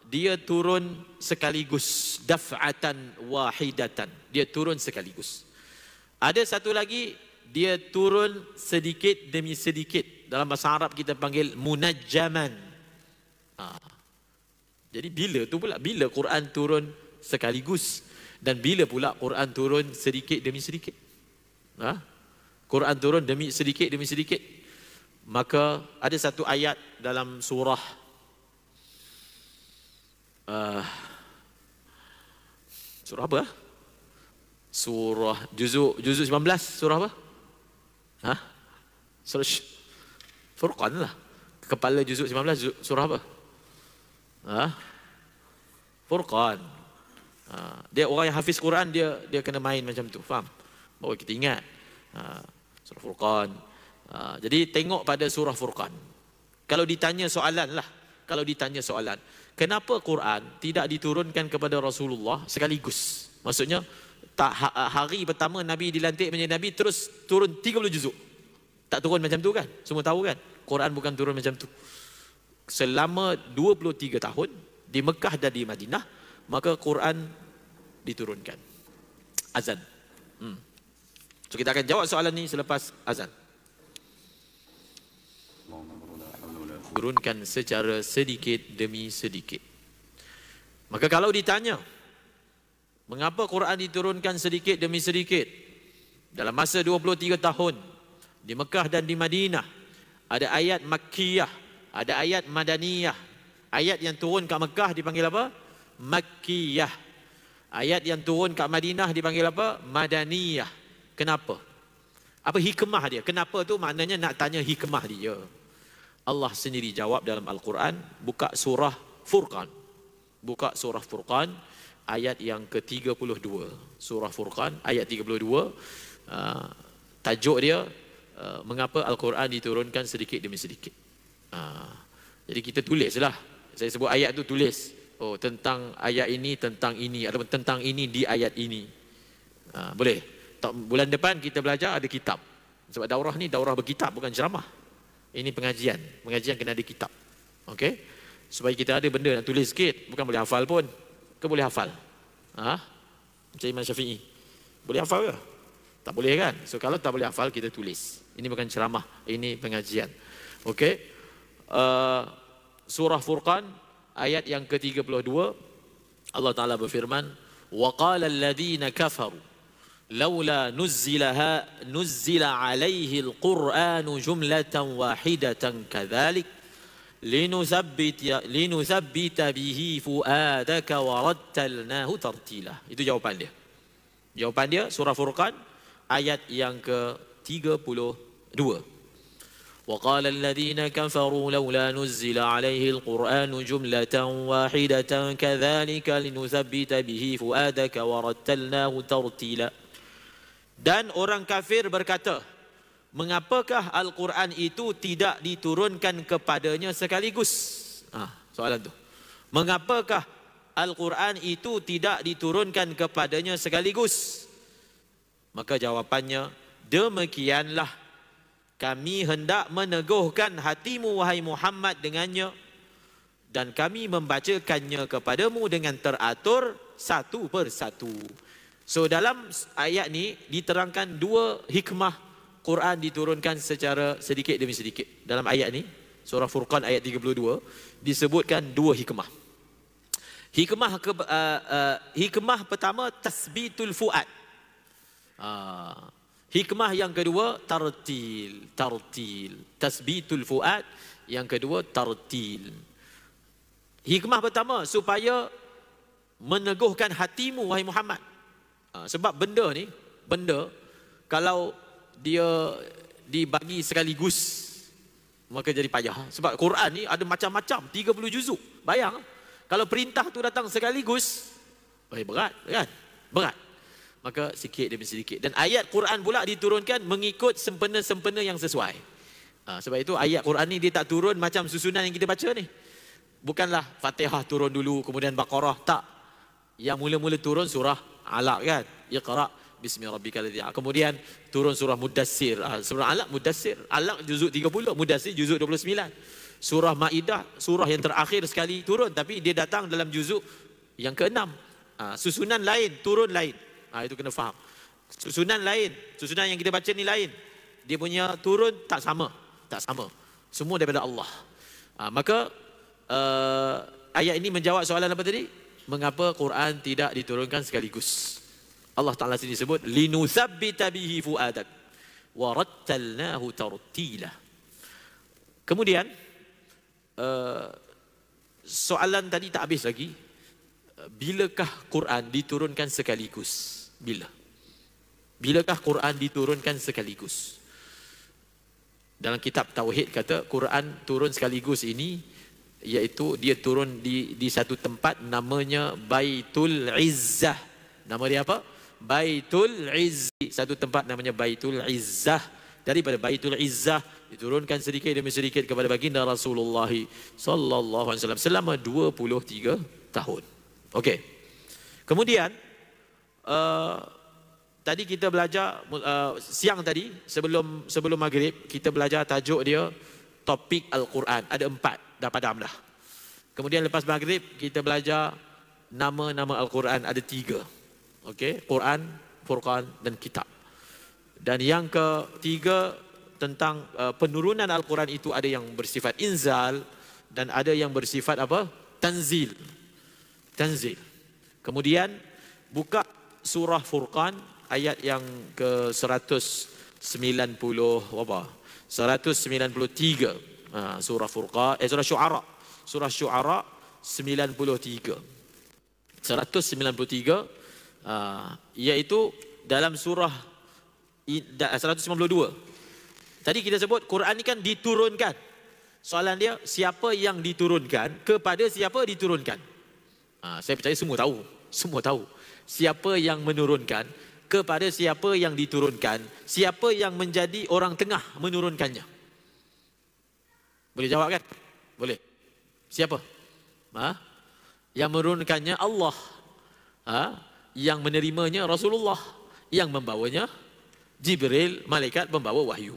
dia turun sekaligus, daf'atan wahidatan. Dia turun sekaligus. Ada satu lagi, dia turun sedikit demi sedikit. Dalam bahasa Arab kita panggil munajjaman. Jadi bila tu pula? Bila Quran turun sekaligus, dan bila pula Quran turun sedikit demi sedikit? Quran turun demi sedikit demi sedikit. Maka ada satu ayat dalam surah surah apa? Surah juzuk 19, surah apa? Surah Furqan lah. Kepala juzuk 19, surah apa? Furqan. Dia orang yang hafiz Quran, dia kena main macam tu, faham? Baru kita ingat. Surah Furqan. Jadi tengok pada surah Furqan. Kalau ditanya soalan lah, kenapa Quran tidak diturunkan kepada Rasulullah sekaligus? Maksudnya tak hari pertama Nabi dilantik menjadi Nabi terus turun 30 juzuk. Tak turun macam tu kan? Semua tahu kan? Quran bukan turun macam tu. Selama 23 tahun di Mekah dan di Madinah, maka Quran diturunkan. Azan. So kita akan jawab soalan ni selepas azan. diturunkan secara sedikit demi sedikit. Maka kalau ditanya, mengapa Quran diturunkan sedikit demi sedikit? Dalam masa 23 tahun di Mekah dan di Madinah, ada ayat Makkiyah, ada ayat Madaniyah. Ayat yang turun kat Mekah dipanggil apa? Makkiyah. Ayat yang turun kat Madinah dipanggil apa? Madaniyah. Kenapa? Apa hikmah dia? Kenapa tu maknanya nak tanya hikmah dia. Allah sendiri jawab dalam Al-Quran. Buka surah Furqan. Buka surah Furqan ayat yang ke-32. Surah Furqan ayat 32. Tajuk dia mengapa Al-Quran diturunkan sedikit demi sedikit. Jadi kita tulislah. Saya sebut ayat tu tulis. Oh, tentang ayat ini, tentang ini, ataupun tentang ini di ayat ini. Boleh. Bulan depan kita belajar ada kitab. Sebab daurah ni daurah berkitab, bukan ceramah. Ini pengajian. Pengajian kena ada kitab. Okey? Supaya kita ada benda nak tulis sikit. Bukan boleh hafal pun. Ke boleh hafal? Macam Imam Syafi'i. Boleh hafal ke? Tak boleh kan? So kalau tak boleh hafal, kita tulis. Ini bukan ceramah. Ini pengajian. Okey? Surah Furqan ayat yang ke-32, Allah Ta'ala berfirman, وَقَالَ الَّذِينَ كَفَرُوا لَوْلَا نُزِّلَ عَلَيْهِ الْقُرْآنُ جُمْلَةً وَاحِدَةً كَذَلِكَ لِنُثَبِّتَ بِهِ فُؤَادَكَ وَرَتَّلْنَاهُ تَرْتِيلًا. Itu jawapan dia. Jawapan dia surah Furqan ayat yang ke-32. وقال الذين كفروا لولا نزل عليه القرآن جملة واحدة كذلك لنثبت به فؤادك ورتلناه ترتيلا. Dan orang kafir berkata, mengapakah Al-Quran itu tidak diturunkan kepadanya sekaligus? Soalan tu. Mengapakah Al-Quran itu tidak diturunkan kepadanya sekaligus? Maka jawapannya, demikianlah kami hendak meneguhkan hatimu wahai Muhammad dengannya, dan kami membacakannya kepadamu dengan teratur satu persatu. So dalam ayat ni diterangkan dua hikmah Quran diturunkan secara sedikit demi sedikit. Dalam ayat ni, surah Furqan ayat 32, disebutkan dua hikmah. Hikmah pertama, tasbitul fuad. Hikmah yang kedua, tartil. Tasbitul fuad. Yang kedua, tartil. Hikmah pertama, supaya meneguhkan hatimu wahai Muhammad. Sebab benda ni, kalau dia dibagi sekaligus, maka jadi payah. Sebab Quran ni ada macam-macam, 30 juzuk. Bayang, kalau perintah tu datang sekaligus, berat kan? Berat. Maka sikit demi sedikit. Dan ayat Quran pula diturunkan mengikut sempena-sempena yang sesuai. Sebab itu ayat Quran ni dia tak turun macam susunan yang kita baca ni. Bukanlah Fatihah turun dulu, kemudian Baqarah. Tak. Yang mula-mula turun surah Alaq kan. Iqra' bismi rabbikal ladzi khalaq. Kemudian turun surah Mudassir. Surah Alaq, Mudassir. Alaq juzuk 30, Mudassir juzuk 29. Surah Maidah, surah yang terakhir sekali turun. Tapi dia datang dalam juzuk yang ke-6. Susunan lain, turun lain. Itu kena faham. Susunan lain, susunan yang kita baca ni lain. Dia punya turun tak sama. Semua daripada Allah. Maka ayat ini menjawab soalan apa tadi? Mengapa Quran tidak diturunkan sekaligus? Allah Ta'ala sini sebut, linuthabbita bihi fuadak wa rattalnahu tartila. Kemudian soalan tadi tak habis lagi. Bilakah Quran diturunkan sekaligus? Bilakah Quran diturunkan sekaligus? Dalam kitab Tauhid kata Quran turun sekaligus ini, iaitu dia turun di satu tempat namanya Baitul Izzah. Nama dia apa? Baitul Izzah. Satu tempat namanya Baitul Izzah. Daripada Baitul Izzah diturunkan sedikit demi sedikit kepada baginda Rasulullah sallallahu alaihi wasallam selama 23 tahun. Okey. Kemudian tadi kita belajar siang tadi sebelum maghrib kita belajar tajuk dia topik Al-Quran. Ada 4, dah padam dah. Kemudian lepas maghrib kita belajar nama-nama Al-Quran, ada 3. Okey, Quran, Furqan dan Kitab. Dan yang ketiga tentang penurunan Al-Quran itu ada yang bersifat inzal dan ada yang bersifat apa? Tanzil. Tanzil. Kemudian buka surah Furqan ayat yang ke 190 apa? 193. Surah Furqan, surah Syu'ara. Surah Syu'ara 93. 193 iaitu dalam surah 192. Tadi kita sebut Quran ni kan diturunkan. Soalan dia, siapa yang diturunkan, kepada siapa diturunkan? Saya percaya semua tahu. Semua tahu. Siapa yang menurunkan, kepada siapa yang diturunkan, siapa yang menjadi orang tengah menurunkannya. Boleh jawab kan? Boleh. Siapa? Yang menurunkannya Allah. Yang menerimanya Rasulullah. Yang membawanya Jibril, malaikat membawa wahyu.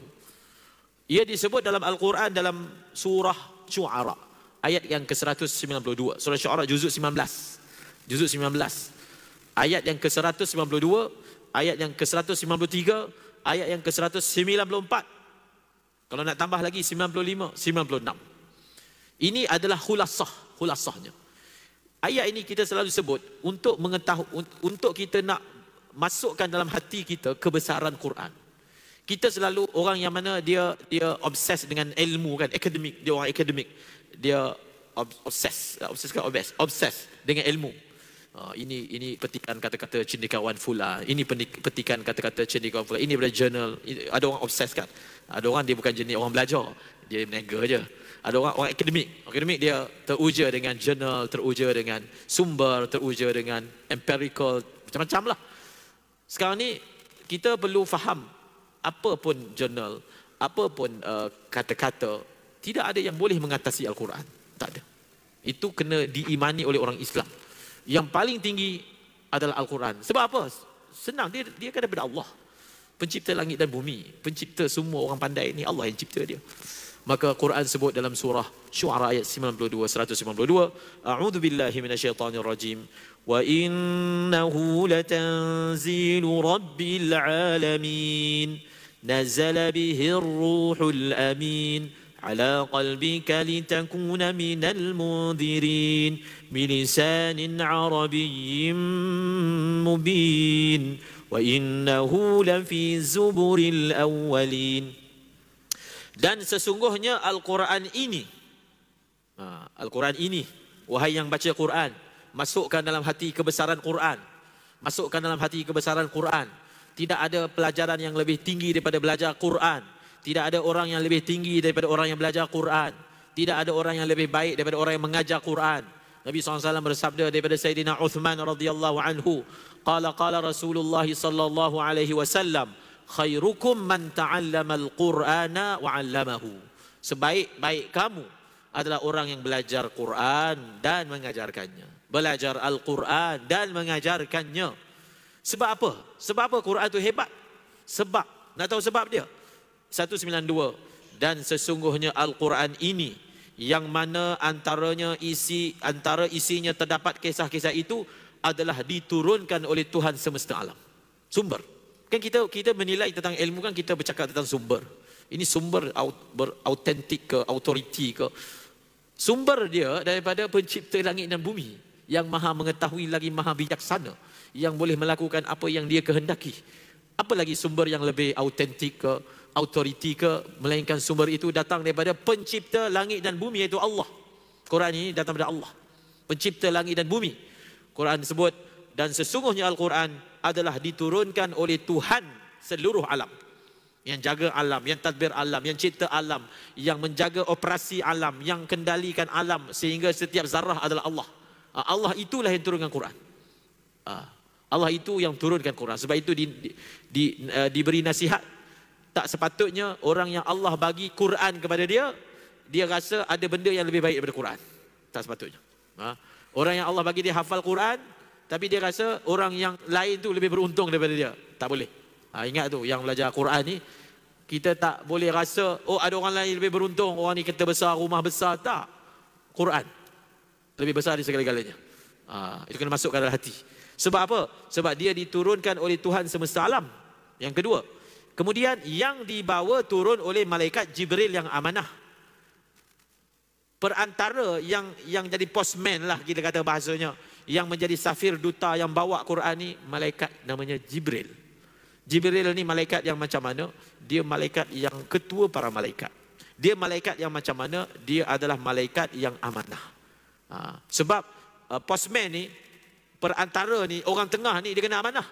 Ia disebut dalam Al-Quran dalam surah Syu'ara ayat yang ke-192. Surah Syu'ara juzuk 19. Juzuk 19. Ayat yang ke-192, ayat yang ke-193, ayat yang ke-194. Kalau nak tambah lagi 95, 96. Ini adalah khulasahnya. Ayat ini kita selalu sebut untuk mengetahui, untuk kita nak masukkan dalam hati kita kebesaran Quran. Kita selalu orang yang mana dia obses dengan ilmu kan, akademik, dia orang akademik. Dia obses dengan ilmu. Ini petikan kata-kata cendekiawan fulan, ini petikan kata-kata cendekiawan fulan, ini dari jurnal. Ada orang obses kan. Ada orang dia bukan jenis orang belajar, dia menega je. Ada orang akademik dia teruja dengan jurnal, teruja dengan sumber, teruja dengan empirical, macam-macam lah. Sekarang ni kita perlu faham, apa pun jurnal, apa pun kata-kata, tidak ada yang boleh mengatasi Al-Quran. Tak ada. Itu kena diimani oleh orang Islam. Yang paling tinggi adalah Al-Quran. Sebab apa? Senang, dia kan daripada Allah. Pencipta langit dan bumi, pencipta semua orang pandai ni, Allah yang cipta dia. Maka Quran sebut dalam surah Syu'ara ayat 92, 192, A'udzu billahi minasyaitonir rajim. Wa innahu latanzilu rabbil alamin. Nazala bihir ruhul amin. Ala qalbika litakuna minal mundirin. Bilisanin arabiyyin mubin. Wa innahu lafi zuburil awwalin. Dan sesungguhnya Al-Quran ini, Al-Quran ini, wahai yang baca Quran, masukkan dalam hati kebesaran Quran. Masukkan dalam hati kebesaran Quran. Tidak ada pelajaran yang lebih tinggi daripada belajar Quran. Tidak ada orang yang lebih tinggi daripada orang yang belajar Quran. Tidak ada orang yang lebih baik daripada orang yang mengajar Quran. Nabi SAW bersabda daripada Sayyidina Uthman radhiyallahu anhu, qala Rasulullah sallallahu alaihi wasallam, khairukum man ta'allama al-Qur'ana wa 'allamahu. Sebaik-baik kamu adalah orang yang belajar Quran dan mengajarkannya. Belajar Al-Quran dan mengajarkannya. Sebab apa? Sebab apa Quran itu hebat? Sebab, nak tahu sebab dia? 192. Dan sesungguhnya Al-Quran ini, yang mana antara isinya terdapat kisah-kisah itu adalah diturunkan oleh Tuhan semesta alam. Sumber. Kan kita menilai tentang ilmu kan kita bercakap tentang sumber. Ini sumber autentik ke, autoriti ke. Sumber dia daripada pencipta langit dan bumi, yang maha mengetahui lagi maha bijaksana, yang boleh melakukan apa yang dia kehendaki. Apa lagi sumber yang lebih autentik ke, autoriti ke, melainkan sumber itu datang daripada pencipta langit dan bumi, iaitu Allah. Quran ini datang daripada Allah, pencipta langit dan bumi. Quran sebut, dan sesungguhnya Al-Quran adalah diturunkan oleh Tuhan seluruh alam. Yang jaga alam, yang tadbir alam, yang cipta alam, yang menjaga operasi alam, yang kendalikan alam sehingga setiap zarah adalah Allah. Allah itulah yang turunkan Quran. Allah itu yang turunkan Quran. Sebab itu diberi nasihat, tak sepatutnya orang yang Allah bagi Quran kepada dia, dia rasa ada benda yang lebih baik daripada Quran. Tak sepatutnya. Orang yang Allah bagi dia hafal Quran, tapi dia rasa orang yang lain tu lebih beruntung daripada dia. Tak boleh. Ingat tu, yang belajar Quran ni, kita tak boleh rasa, oh ada orang lain lebih beruntung, orang ni kereta besar, rumah besar. Tak. Quran lebih besar di segala-galanya. Itu kena masukkan dalam hati. Sebab apa? Sebab dia diturunkan oleh Tuhan semesta alam. Yang kedua, Kemudian yang dibawa turun oleh malaikat Jibril yang amanah. Perantara yang jadi postman lah kita kata bahasanya, yang menjadi safir duta yang bawa Quran ni, malaikat namanya Jibril. Jibril ni malaikat yang macam mana? Dia malaikat yang ketua para malaikat. Dia malaikat yang macam mana? Dia adalah malaikat yang amanah. Sebab postman ni, perantara ni, orang tengah ni dia kena amanah.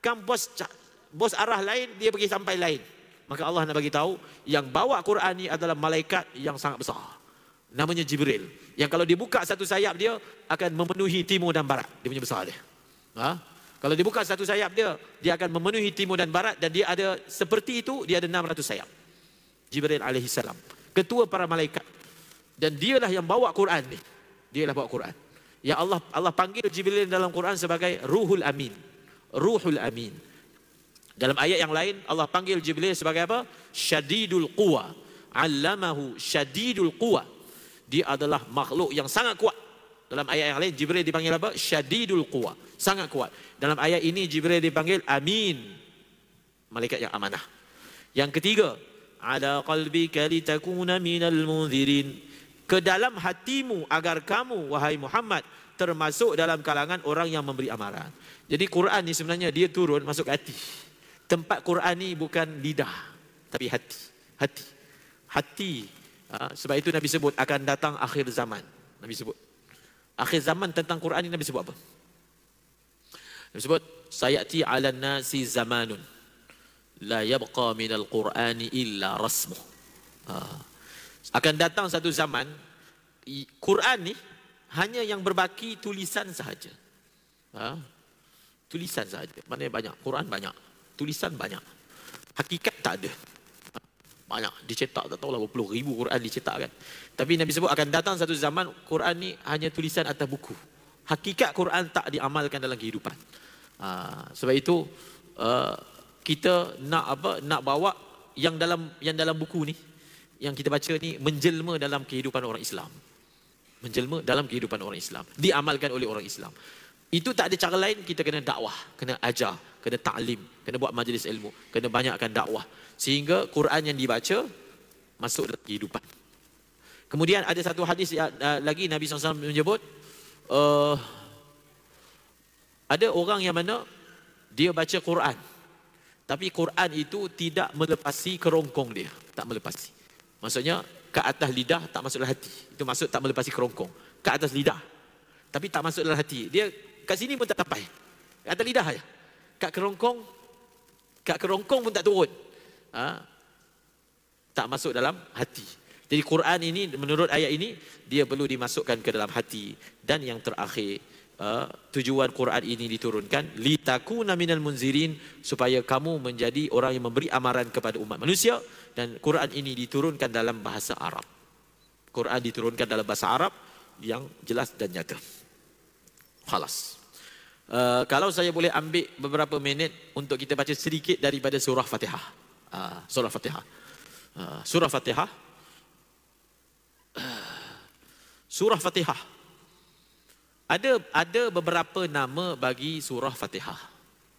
Kan bos arah lain, dia pergi sampai lain. Maka Allah nak bagi tahu yang bawa Quran ni adalah malaikat yang sangat besar. Namanya Jibril. Yang kalau dia buka satu sayap dia akan memenuhi timur dan barat. Dia punya besar dia. Kalau dia buka satu sayap dia akan memenuhi timur dan barat, dan dia ada seperti itu, dia ada 600 sayap. Jibril alaihi salam, ketua para malaikat. Dan dialah yang bawa Quran ni. Dialah bawa Quran. Ya Allah panggil Jibril dalam Quran sebagai Ruhul Amin. Ruhul Amin. Dalam ayat yang lain Allah panggil Jibril sebagai apa? Syadidul Quwa. Allamahu Syadidul Quwa. Dia adalah makhluk yang sangat kuat. Dalam ayat yang lain Jibril dipanggil apa? Syadidul Quwa, sangat kuat. Dalam ayat ini Jibril dipanggil Amin, malaikat yang amanah. Yang ketiga, ala qalbika litakuna minal munzirin, ke dalam hatimu agar kamu wahai Muhammad termasuk dalam kalangan orang yang memberi amaran. Jadi Quran ni sebenarnya dia turun masuk ke hati. Tempat Quran ni bukan lidah tapi hati. Hati. Sebab itu Nabi sebut akan datang akhir zaman. Nabi sebut akhir zaman tentang Quran ni, Nabi sebut apa? Nabi sebut sayati 'alan nasi zamanun la yabqa minal Qur'ani illa rasmuh. Akan datang satu zaman Quran ni hanya yang berbaki tulisan sahaja. Tulisan sahaja. Maknanya banyak. Quran banyak. Tulisan banyak. Hakikat tak ada. Banyak dicetak, tak tahulah berpuluh ribu Quran dicetak kan. Tapi Nabi sebut akan datang satu zaman Quran ni hanya tulisan atas buku. Hakikat Quran tak diamalkan dalam kehidupan. Sebab itu kita nak bawa yang dalam buku ni, yang kita baca ni menjelma dalam kehidupan orang Islam. Menjelma dalam kehidupan orang Islam, diamalkan oleh orang Islam. Itu tak ada cara lain, kita kena dakwah, kena ajar, kena ta'lim, kena buat majlis ilmu, kena banyakkan dakwah. Sehingga Quran yang dibaca masuk dalam kehidupan. Kemudian ada satu hadis lagi Nabi SAW menyebut, ada orang yang mana dia baca Quran, tapi Quran itu tidak melepasi kerongkong dia. Tak melepasi. Maksudnya ke atas lidah tak masuk dalam hati. Itu maksud tak melepasi kerongkong. Ke atas lidah tapi tak masuk dalam hati. Dia kat sini pun tak sampai. Kat atas lidah saja. Kat kerongkong pun tak turun. Tak masuk dalam hati. Jadi Quran ini menurut ayat ini dia perlu dimasukkan ke dalam hati. Dan yang terakhir, tujuan Quran ini diturunkan litakuna minal munzirin, supaya kamu menjadi orang yang memberi amaran kepada umat manusia. Dan Quran ini diturunkan dalam bahasa Arab. Quran diturunkan dalam bahasa Arab yang jelas dan nyata. Khalas. Kalau saya boleh ambil beberapa minit untuk kita baca sedikit daripada surah Fatihah. Surah Fatihah. Surah Fatihah. Surah Fatihah. Ada beberapa nama bagi surah Fatihah.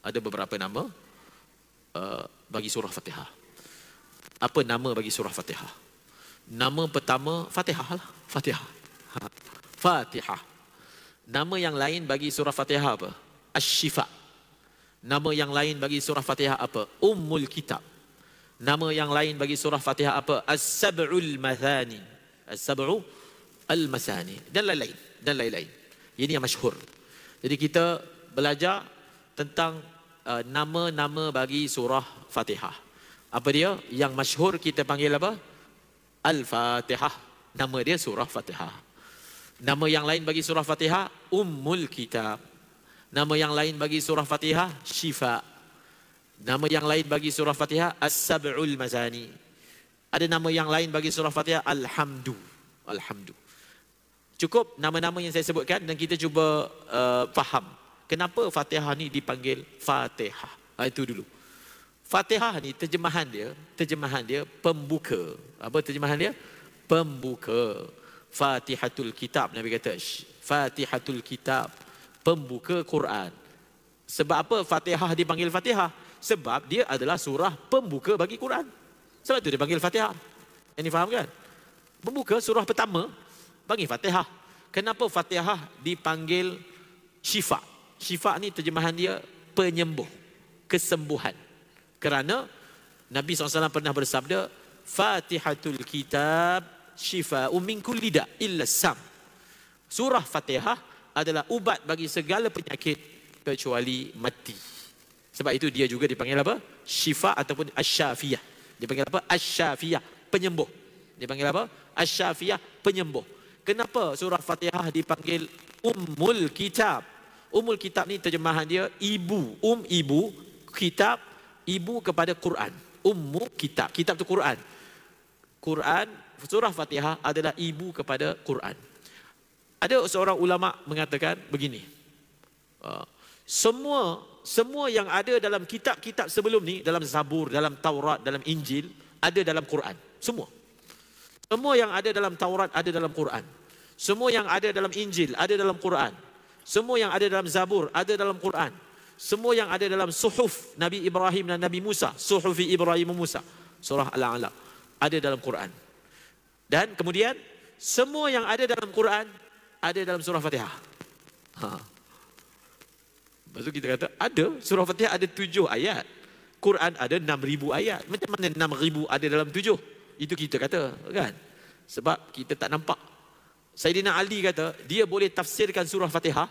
Ada beberapa nama bagi surah Fatihah. Apa nama bagi surah Fatihah? Nama pertama Fatihah lah. Fatihah. Fatihah. Nama yang lain bagi surah Fatihah apa? Asy-Syifa. Nama yang lain bagi surah Fatihah apa? Ummul Kitab. Nama yang lain bagi surah Fatihah apa? As-Sab'ul Mathani. As-Sab'u Al-Masani. Dan lain-lain. Dan lain-lain. Ini yang masyhur. Jadi kita belajar tentang nama-nama bagi surah Fatihah. Apa dia? Yang masyhur kita panggil apa? Al-Fatihah. Nama dia surah Fatihah. Nama yang lain bagi surah Fatihah Ummul Kitab. Nama yang lain bagi surah Fatihah Syifa. Nama yang lain bagi surah Fatihah As-Sab'ul Mazani. Ada nama yang lain bagi surah Fatihah Alhamdu. Alhamdu. Cukup nama-nama yang saya sebutkan dan kita cuba faham kenapa Fatihah ni dipanggil Fatihah. Itu dulu. Fatihah ni terjemahan dia pembuka. Apa terjemahan dia? Pembuka. Fatihatul Kitab, Nabi kata Fatihatul Kitab, pembuka Quran. Sebab apa Fatihah dipanggil Fatihah? Sebab dia adalah surah pembuka bagi Quran. Sebab itu dia panggil Fatihah. Ini faham kan? Pembuka surah pertama bagi Fatihah. Kenapa Fatihah dipanggil syifa? Syifa ni terjemahan dia penyembuh, kesembuhan. Kerana Nabi SAW pernah bersabda, Fatihatul kitab syifa'un min kulli da' illa sam. Surah Fatihah adalah ubat bagi segala penyakit kecuali mati. Sebab itu dia juga dipanggil apa? Syifa ataupun asyafiyah. Dipanggil apa? Asyafiyah, penyembuh. Dipanggil apa? Asyafiyah, penyembuh. Kenapa surah Fatihah dipanggil Ummul Kitab? Ummul Kitab ni terjemahan dia ibu. Ibu, kitab, ibu kepada Quran. Ummu Kitab. Kitab tu Quran. Quran, surah Fatihah adalah ibu kepada Quran. Ada seorang ulama mengatakan begini. Semua yang ada dalam kitab-kitab sebelum ni, dalam Zabur, dalam Taurat, dalam Injil, ada dalam Quran. Semua yang ada dalam Taurat ada dalam Quran. Semua yang ada dalam Injil ada dalam Quran. Semua yang ada dalam Zabur ada dalam Quran. Semua yang ada dalam suhuf Nabi Ibrahim dan Nabi Musa, suhufi Ibrahim dan Musa, surah Al-A'la, ada dalam Quran. Dan kemudian semua yang ada dalam Quran ada dalam surah Fatihah. Lepas tu kita kata ada surah Fatihah ada 7 ayat. Quran ada 6,000 ayat. Macam mana 6,000 ada dalam 7? Itu kita kata, kan? Sebab kita tak nampak. Sayyidina Ali kata dia boleh tafsirkan surah Fatihah.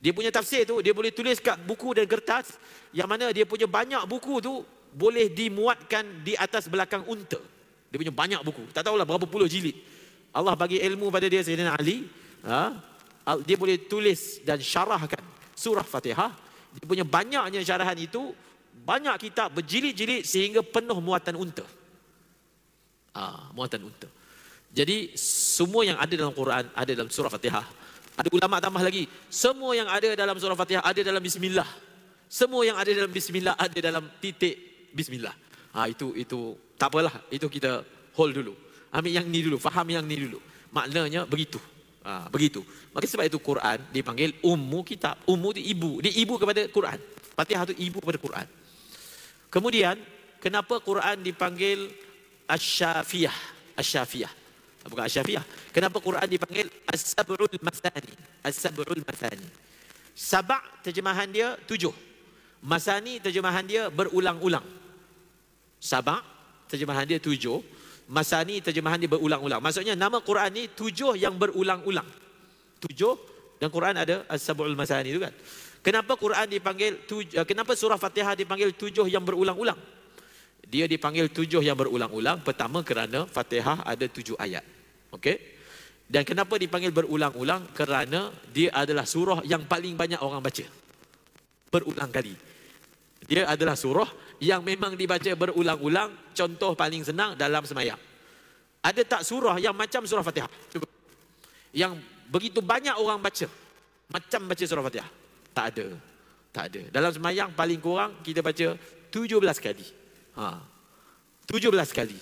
Dia punya tafsir tu dia boleh tulis kat buku dan kertas, yang mana dia punya banyak buku tu boleh dimuatkan di atas belakang unta. Dia punya banyak buku, tak tahulah berapa puluh jilid. Allah bagi ilmu pada dia, Sayyidina Ali, dia boleh tulis dan syarahkan surah Fatihah. Dia punya banyaknya syarahan itu, banyak kitab berjilid-jilid sehingga penuh muatan unta. Muatan unta. Jadi semua yang ada dalam Quran ada dalam surah Fatihah. Ada ulama tambah lagi, semua yang ada dalam surah Fatihah ada dalam Bismillah. Semua yang ada dalam Bismillah ada dalam titik Bismillah. Itu tak apalah, itu kita hold dulu. Ambil yang ni dulu, faham yang ni dulu. Maknanya begitu. Begitu. Maka sebab itu Quran dipanggil Ummu Kitab. Ummu itu ibu. Dia ibu kepada Quran. Fatihah itu ibu kepada Quran. Kemudian, kenapa Quran dipanggil Asyafiyah? Asyafiyah. Bukan Asyafiyah. Kenapa Quran dipanggil As-Sab'ul Mathani? As-Sab'ul Mathani. Sab' terjemahan dia 7. Masani terjemahan dia berulang-ulang. Sab' terjemahan dia 7. Masani terjemahan dia berulang-ulang. Maksudnya nama Quran ni 7 yang berulang-ulang. 7 dan Quran ada As-Sab'ul Mathani itu kan. Kenapa Quran dipanggil kenapa surah Fatihah dipanggil 7 yang berulang-ulang? Dia dipanggil 7 yang berulang-ulang. Pertama kerana Fatihah ada 7 ayat. Okey? Dan kenapa dipanggil berulang-ulang? Kerana dia adalah surah yang paling banyak orang baca. Berulang kali. Dia adalah surah yang memang dibaca berulang-ulang. Contoh paling senang dalam semayang. Ada tak surah yang macam surah Fatihah? Cuba. Yang begitu banyak orang baca. Macam baca surah Fatihah. Tak ada. Tak ada. Dalam semayang paling kurang kita baca 17 kali. 17 kali.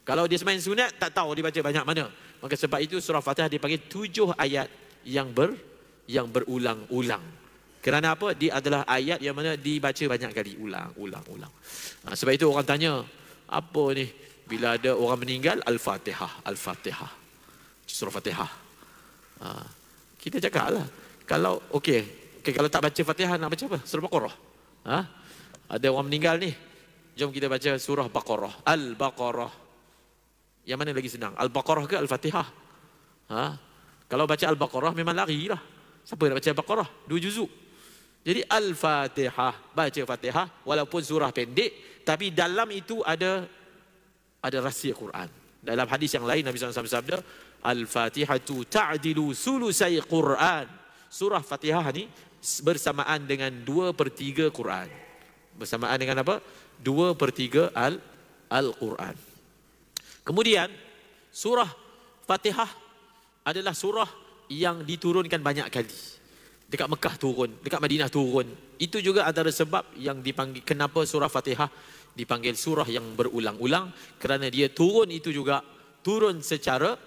Kalau dia semain sunat, tak tahu dia baca banyak mana. Maka sebab itu surah Fatihah dipanggil 7 ayat yang berulang-ulang. Kerana apa? Dia adalah ayat yang mana dibaca banyak kali. Ulang. Sebab itu orang tanya, apa ni? Bila ada orang meninggal, Al-Fatihah. Al-Fatihah. Surah Fatihah. Kita cakap lah. Kalau, kalau tak baca Fatihah, nak baca apa? Surah Baqarah. Ada orang meninggal ni. Jom kita baca surah Baqarah. Al-Baqarah. Yang mana lagi senang? Al-Baqarah ke Al-Fatihah? Kalau baca Al-Baqarah memang lari lah. Siapa nak baca Al-Baqarah? 2 juzuk. Jadi Al-Fatihah. Baca Fatihah walaupun surah pendek. Tapi dalam itu ada rahsia Quran. Dalam hadis yang lain Nabi SAW bersabda, Al-Fatihatu ta'dilu sulusai Quran. Surah Fatihah ni bersamaan dengan 2/3 Quran. Bersamaan dengan apa? 2/3 Al-Quran. Kemudian surah Fatihah adalah surah yang diturunkan banyak kali. Dekat Mekah turun, dekat Madinah turun. Itu juga antara sebab yang dipanggil, kenapa surah Fatihah dipanggil surah yang berulang-ulang, kerana dia turun itu juga turun secara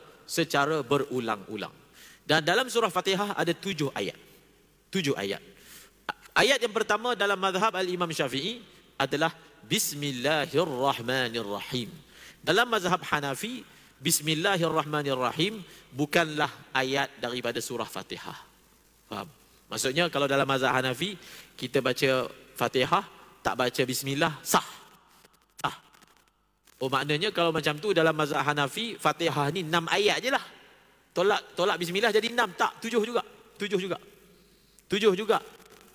berulang-ulang. Dan dalam surah Fatihah ada 7 ayat. 7 ayat. Ayat yang pertama dalam mazhab Al-Imam Syafi'i adalah Bismillahirrahmanirrahim. Dalam mazhab Hanafi, Bismillahirrahmanirrahim bukanlah ayat daripada surah Fatihah. Faham? Maksudnya kalau dalam mazhab Hanafi, kita baca Fatihah, tak baca Bismillah, sah. Sah. Oh, maknanya kalau macam tu dalam mazhab Hanafi, Fatihah ni 6 ayat je lah. Tolak Bismillah jadi 6, tak, 7 juga. 7 juga. 7 juga.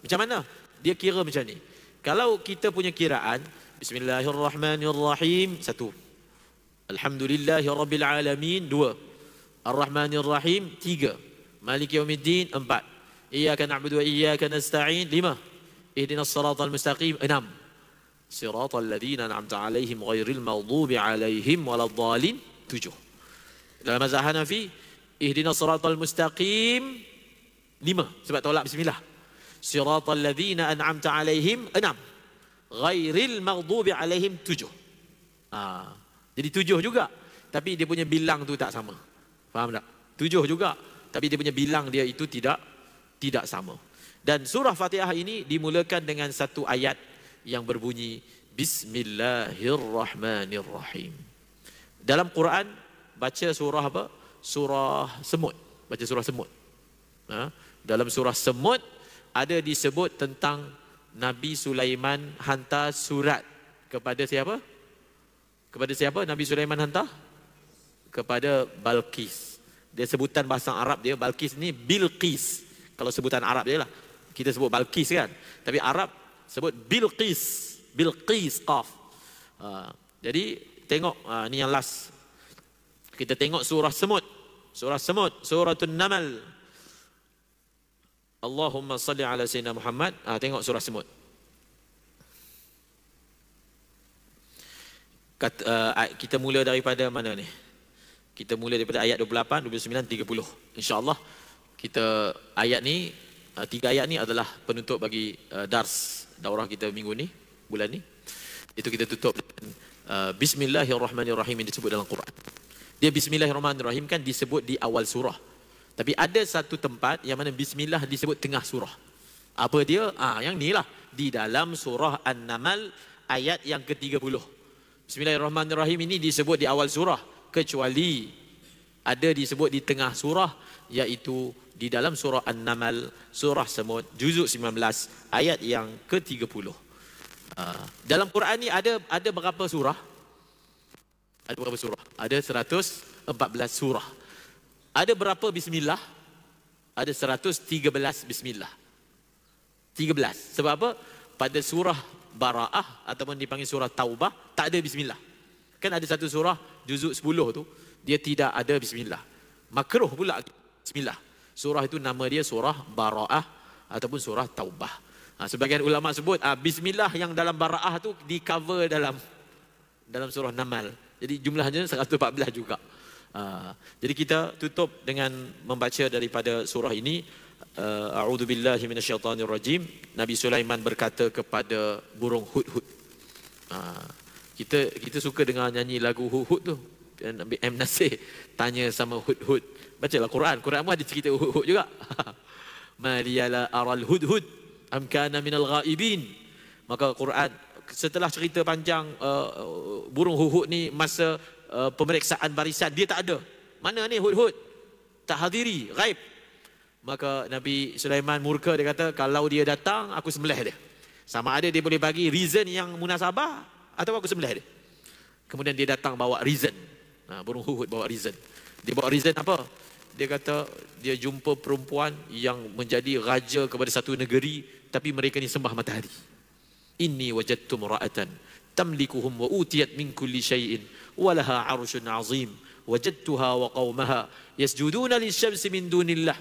Macam mana? Dia kira macam ni. Kalau kita punya kiraan, Bismillahirrahmanirrahim, 1. Alhamdulillahirrabbilalamin, 2. Ar-Rahmanirrahim, 3. Maliki yaumiddin, 4. Iyyaka na'budu wa iyyaka nasta'in, 5. Ihdinas siratal mustaqim, 6. Siratal ladzina an'amta 'alaihim ghairil maghdubi 'alaihim waladdallin, 7. Dalam mazhab Hanafi, ihdinas siratal mustaqim, 5 sebab tolak bismillah. Siratal ladzina an'amta 'alaihim, 6. Ghairil maghdubi 'alaihim, 7. Jadi 7 juga, tapi dia punya bilang tu tak sama. Faham tak? 7 juga, tapi dia punya bilang dia itu tidak sama. Dan surah Fatihah ini dimulakan dengan satu ayat yang berbunyi Bismillahirrahmanirrahim. Dalam Quran baca surah apa? Surah Semut. Baca surah Semut. Dalam surah Semut ada disebut tentang Nabi Sulaiman hantar surat kepada siapa? Kepada siapa Nabi Sulaiman hantar? Kepada Balqis. Dia sebutan bahasa Arab dia, Balqis ni Bilqis. Kalau sebutan Arab dia lah. Kita sebut Balqis kan. Tapi Arab sebut Bilqis. Bilqis, qaf. Jadi tengok, ni yang last. Kita tengok surah Semut. Surah Semut, Suratul Namal. Allahumma salli ala Sayyidina Muhammad. Tengok surah Semut. Kita mula daripada mana ni? Kita mula daripada ayat 28, 29, 30. InsyaAllah kita ayat ni, 3 ayat ni adalah penutup bagi dars daurah kita minggu ni, bulan ni. Itu kita tutup dengan Bismillahirrahmanirrahim yang disebut dalam Quran. Dia Bismillahirrahmanirrahim kan disebut di awal surah. Tapi ada satu tempat yang mana Bismillah disebut tengah surah. Apa dia? Yang ni lah. Di dalam surah An-Namal ayat yang ke-30. Bismillahirrahmanirrahim ini disebut di awal surah. Kecuali ada disebut di tengah surah, iaitu di dalam surah An-Namal, surah Semut, juzuk 19, ayat yang ke-30. Dalam Quran ni ada berapa surah? Ada berapa surah? Ada 114 surah. Ada berapa bismillah? Ada 113 bismillah. 13. Sebab apa? Pada surah Bara'ah ataupun dipanggil surah Taubah tak ada bismillah. Kan ada satu surah juzuk 10 tu dia tidak ada bismillah. Makruh pula bismillah. Surah itu nama dia surah Bara'ah ataupun surah Taubah. Sebagian ulama sebut bismillah yang dalam Bara'ah tu di cover dalam surah Namal. Jadi jumlahnya 114 juga. Jadi kita tutup dengan membaca daripada surah ini. A'udzubillahi minasyaitonirrajim. Nabi Sulaiman berkata kepada burung hudhud. Kita suka dengar nyanyi lagu hudhud tu. Nabi M. Nasir tanya sama hudhud. Bacalah Quran. Quran pun ada cerita hudhud juga. Maliyala aral hudhud am kana minal ghaibin. Maka Quran setelah cerita panjang burung hudhud ni masa pemeriksaan barisan dia tak ada. Mana ni hudhud? Tak hadiri, ghaib. Maka Nabi Sulaiman murka, dia kata kalau dia datang aku sembelih dia. Sama ada dia boleh bagi reason yang munasabah atau aku sembelih dia. Kemudian dia datang bawa reason. Burung hudhud bawa reason. Dia bawa reason apa? Dia kata dia jumpa perempuan yang menjadi raja kepada satu negeri tapi mereka ni sembah matahari. Inni wajadtu mura'atan tamlikuhum wa utiyat min kulli syai'in walaha 'arsyun 'azim wajadtuha wa qaumaha yasjuduna lisyamsi min dunillah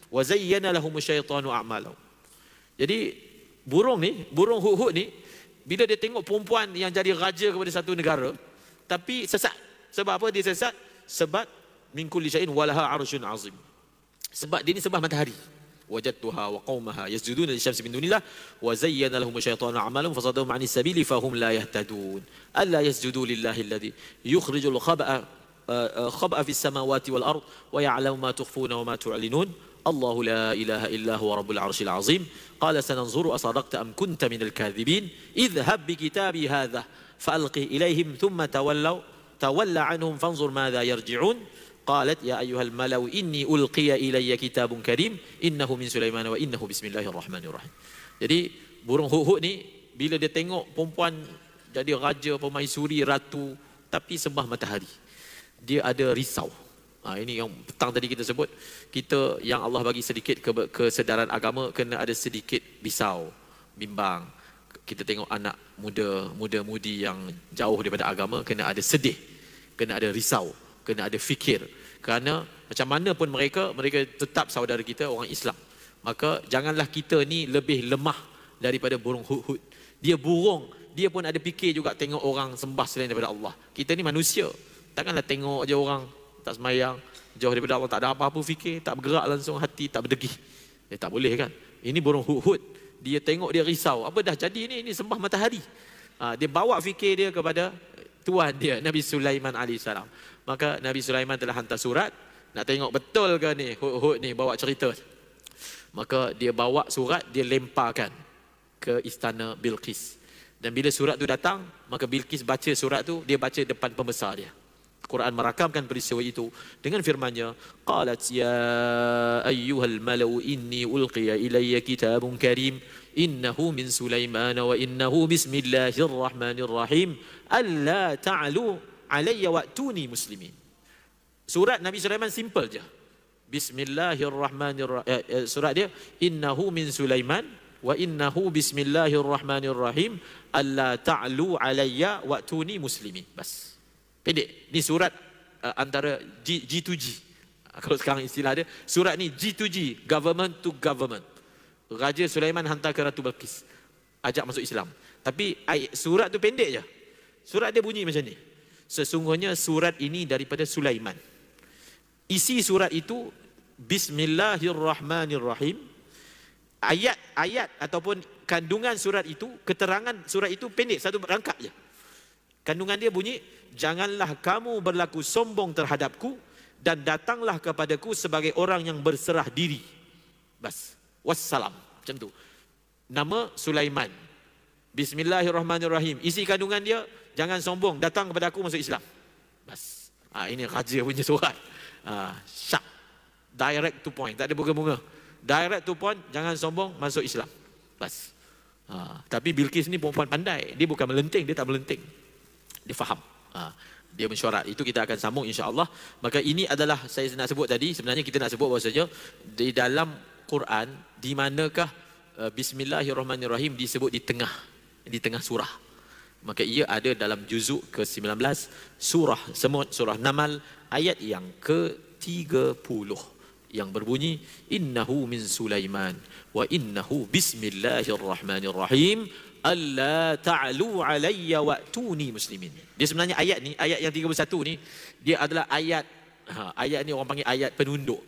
wa zayyana lahum syaitanu a'malahum. Jadi burung hudhud ni bila dia tengok perempuan yang jadi raja kepada satu negara tapi sesat. Sebab apa dia sesat? Sebab min kulli syai'in walaha 'arsyun 'azim. Sebab dia ni sembah matahari. Wajadtuha wa qaumaha yasjuduna lisyamsi min dunillah wa zayyana lahum syaitanu a'malahum fasadahum 'anis sabili fahum la yahtadun. Alla yasjudu lillahi alladhi yukhrijul khaba'a fis samawati wal ard wa ya'lamu ma tukhfuna wa ma tu'linun. Allahu la ilaha illa huwa rabbul arsyil azim. Qala sananzuru asadaqta am kunta minal kadhibin. Idhhab bi kitabi hadha fa'alqih ilaihim thumma tawalla anhum fanzur madha yarji'un. Qalat ya ayyuhal malau inni ulqiya ilayya kitabun karim innahu min Sulaiman wa innahu bismillahirrahmanirrahim. Jadi burung hut-hut ni bila dia tengok perempuan jadi raja, permaisuri, ratu tapi sembah matahari, dia ada risau. Ini yang petang tadi kita sebut, kita yang Allah bagi sedikit kesedaran agama kena ada sedikit risau, bimbang. Kita tengok anak muda-mudi yang jauh daripada agama kena ada sedih, kena ada risau, kena ada fikir. Kerana macam mana pun mereka tetap saudara kita orang Islam. Maka janganlah kita ni lebih lemah daripada burung hut-hut. Dia burung, dia pun ada fikir juga tengok orang sembah selain daripada Allah. Kita ni manusia, takkanlah tengok je orang tak semayang, jauh daripada Allah, tak ada apa-apa fikir, tak bergerak langsung hati, tak berdegih. Tak boleh kan? Ini burung hut-hut, dia tengok dia risau. Apa dah jadi ni? Ini sembah matahari. Dia bawa fikir dia kepada tuan dia, Nabi Sulaiman AS. Maka Nabi Sulaiman telah hantar surat, nak tengok betul ke ni hut-hut ni bawa cerita. Maka dia bawa surat, dia lemparkan ke istana Bilqis. Dan bila surat tu datang, maka Bilqis baca surat tu, dia baca depan pembesar dia. Quran merakamkan peristiwa itu dengan firman-Nya, qalat ya ayyuhal malau inni ulqiya ilayya kitabun karim innahu min Sulaiman wa innahu bismillahirrahmanirrahim alla ta'lu alayya wa'tuni muslimin. Surat Nabi Sulaiman simple je. Bismillahirrahmanirrahim. Surat dia innahu min Sulaiman wa innahu bismillahirrahmanirrahim alla ta'lu alayya wa'tuni muslimin. Bas. Pendek. Ni surat antara G2G. Kalau sekarang istilah dia, surat ni G2G, government to government. Raja Sulaiman hantar ke Ratu Balqis, ajak masuk Islam. Tapi surat tu pendek je. Surat dia bunyi macam ni. Sesungguhnya surat ini daripada Sulaiman. Isi surat itu Bismillahirrahmanirrahim. Ayat-ayat ataupun kandungan surat itu, keterangan surat itu pendek, satu rangkap je. Kandungan dia bunyi, janganlah kamu berlaku sombong terhadapku dan datanglah kepadaku sebagai orang yang berserah diri. Bas. Wassalam. Macam tu. Nama Sulaiman. Bismillahirrahmanirrahim. Isi kandungan dia, jangan sombong, datang kepada aku masuk Islam. Bas. Ini raja punya surat. Sharp. Direct to point. Tak ada bunga-bunga. Direct to point, jangan sombong, masuk Islam. Bas. Tapi Bilqis ni perempuan pandai. Dia bukan melenting, dia tak melenting. Dia faham. Dia mesyuarat. Itu kita akan sambung insya-Allah. Maka ini adalah saya nak sebut tadi, sebenarnya kita nak sebut bahawasanya di dalam Quran, di manakah Bismillahirrahmanirrahim disebut di tengah surah. Maka ia ada dalam juzuk ke-19 surah semut, surah Namal, ayat yang ke-30 yang berbunyi innahu min Sulaiman wa innahu bismillahirrahmanirrahim alla ta'lu alayya wa'tuni muslimin. Dia sebenarnya ayat ni, ayat yang 31 ni, dia adalah ayat ayat ni orang panggil ayat penunduk.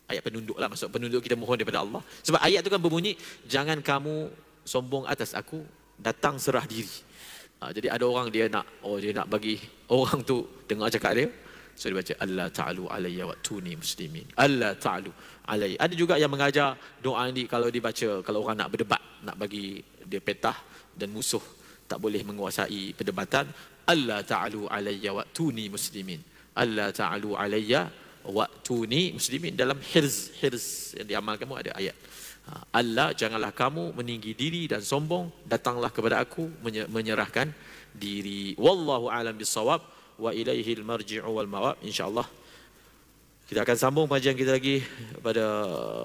Ayat penunduk lah, maksud penunduk kita mohon daripada Allah. Sebab ayat tu kan berbunyi, jangan kamu sombong atas aku, datang serah diri. Jadi ada orang dia nak bagi orang tu dengar cakap dia. So dia baca Allah ta'alu alayya wa'tuni muslimin. Allah ta'alu alayya. Ada juga yang mengajar doa ini kalau dibaca, kalau orang nak berdebat, nak bagi dia petah dan musuh tak boleh menguasai perdebatan. Allah ta'alu alayya wa'tuni muslimin. Allah ta'alu alayya wa'tuni muslimin. Dalam hirz yang diamalkan ada ayat. Allah, janganlah kamu meninggi diri dan sombong, datanglah kepada aku menyerahkan diri. Wallahu a'lam bissawab. Wa ilaihil marji'u wal mawab. InsyaAllah kita akan sambung pengajian kita lagi pada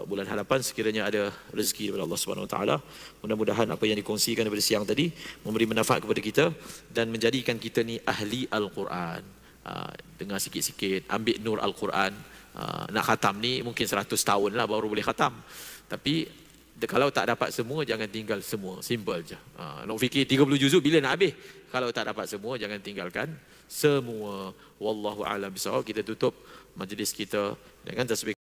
bulan hadapan sekiranya ada rezeki daripada Allah Subhanahu Wa Taala. Mudah-mudahan apa yang dikongsikan daripada siang tadi memberi manfaat kepada kita dan menjadikan kita ni ahli Al-Quran. Dengar sikit-sikit, ambil nur Al-Quran. Nak khatam ni mungkin 100 tahun lah baru boleh khatam. Tapi kalau tak dapat semua, jangan tinggal semua. Simple je. Nak fikir 30 juzuk bila nak habis. Kalau tak dapat semua, jangan tinggalkan semua. Wallahu a'lam bishawab. Kita tutup majlis kita dengan tasbih.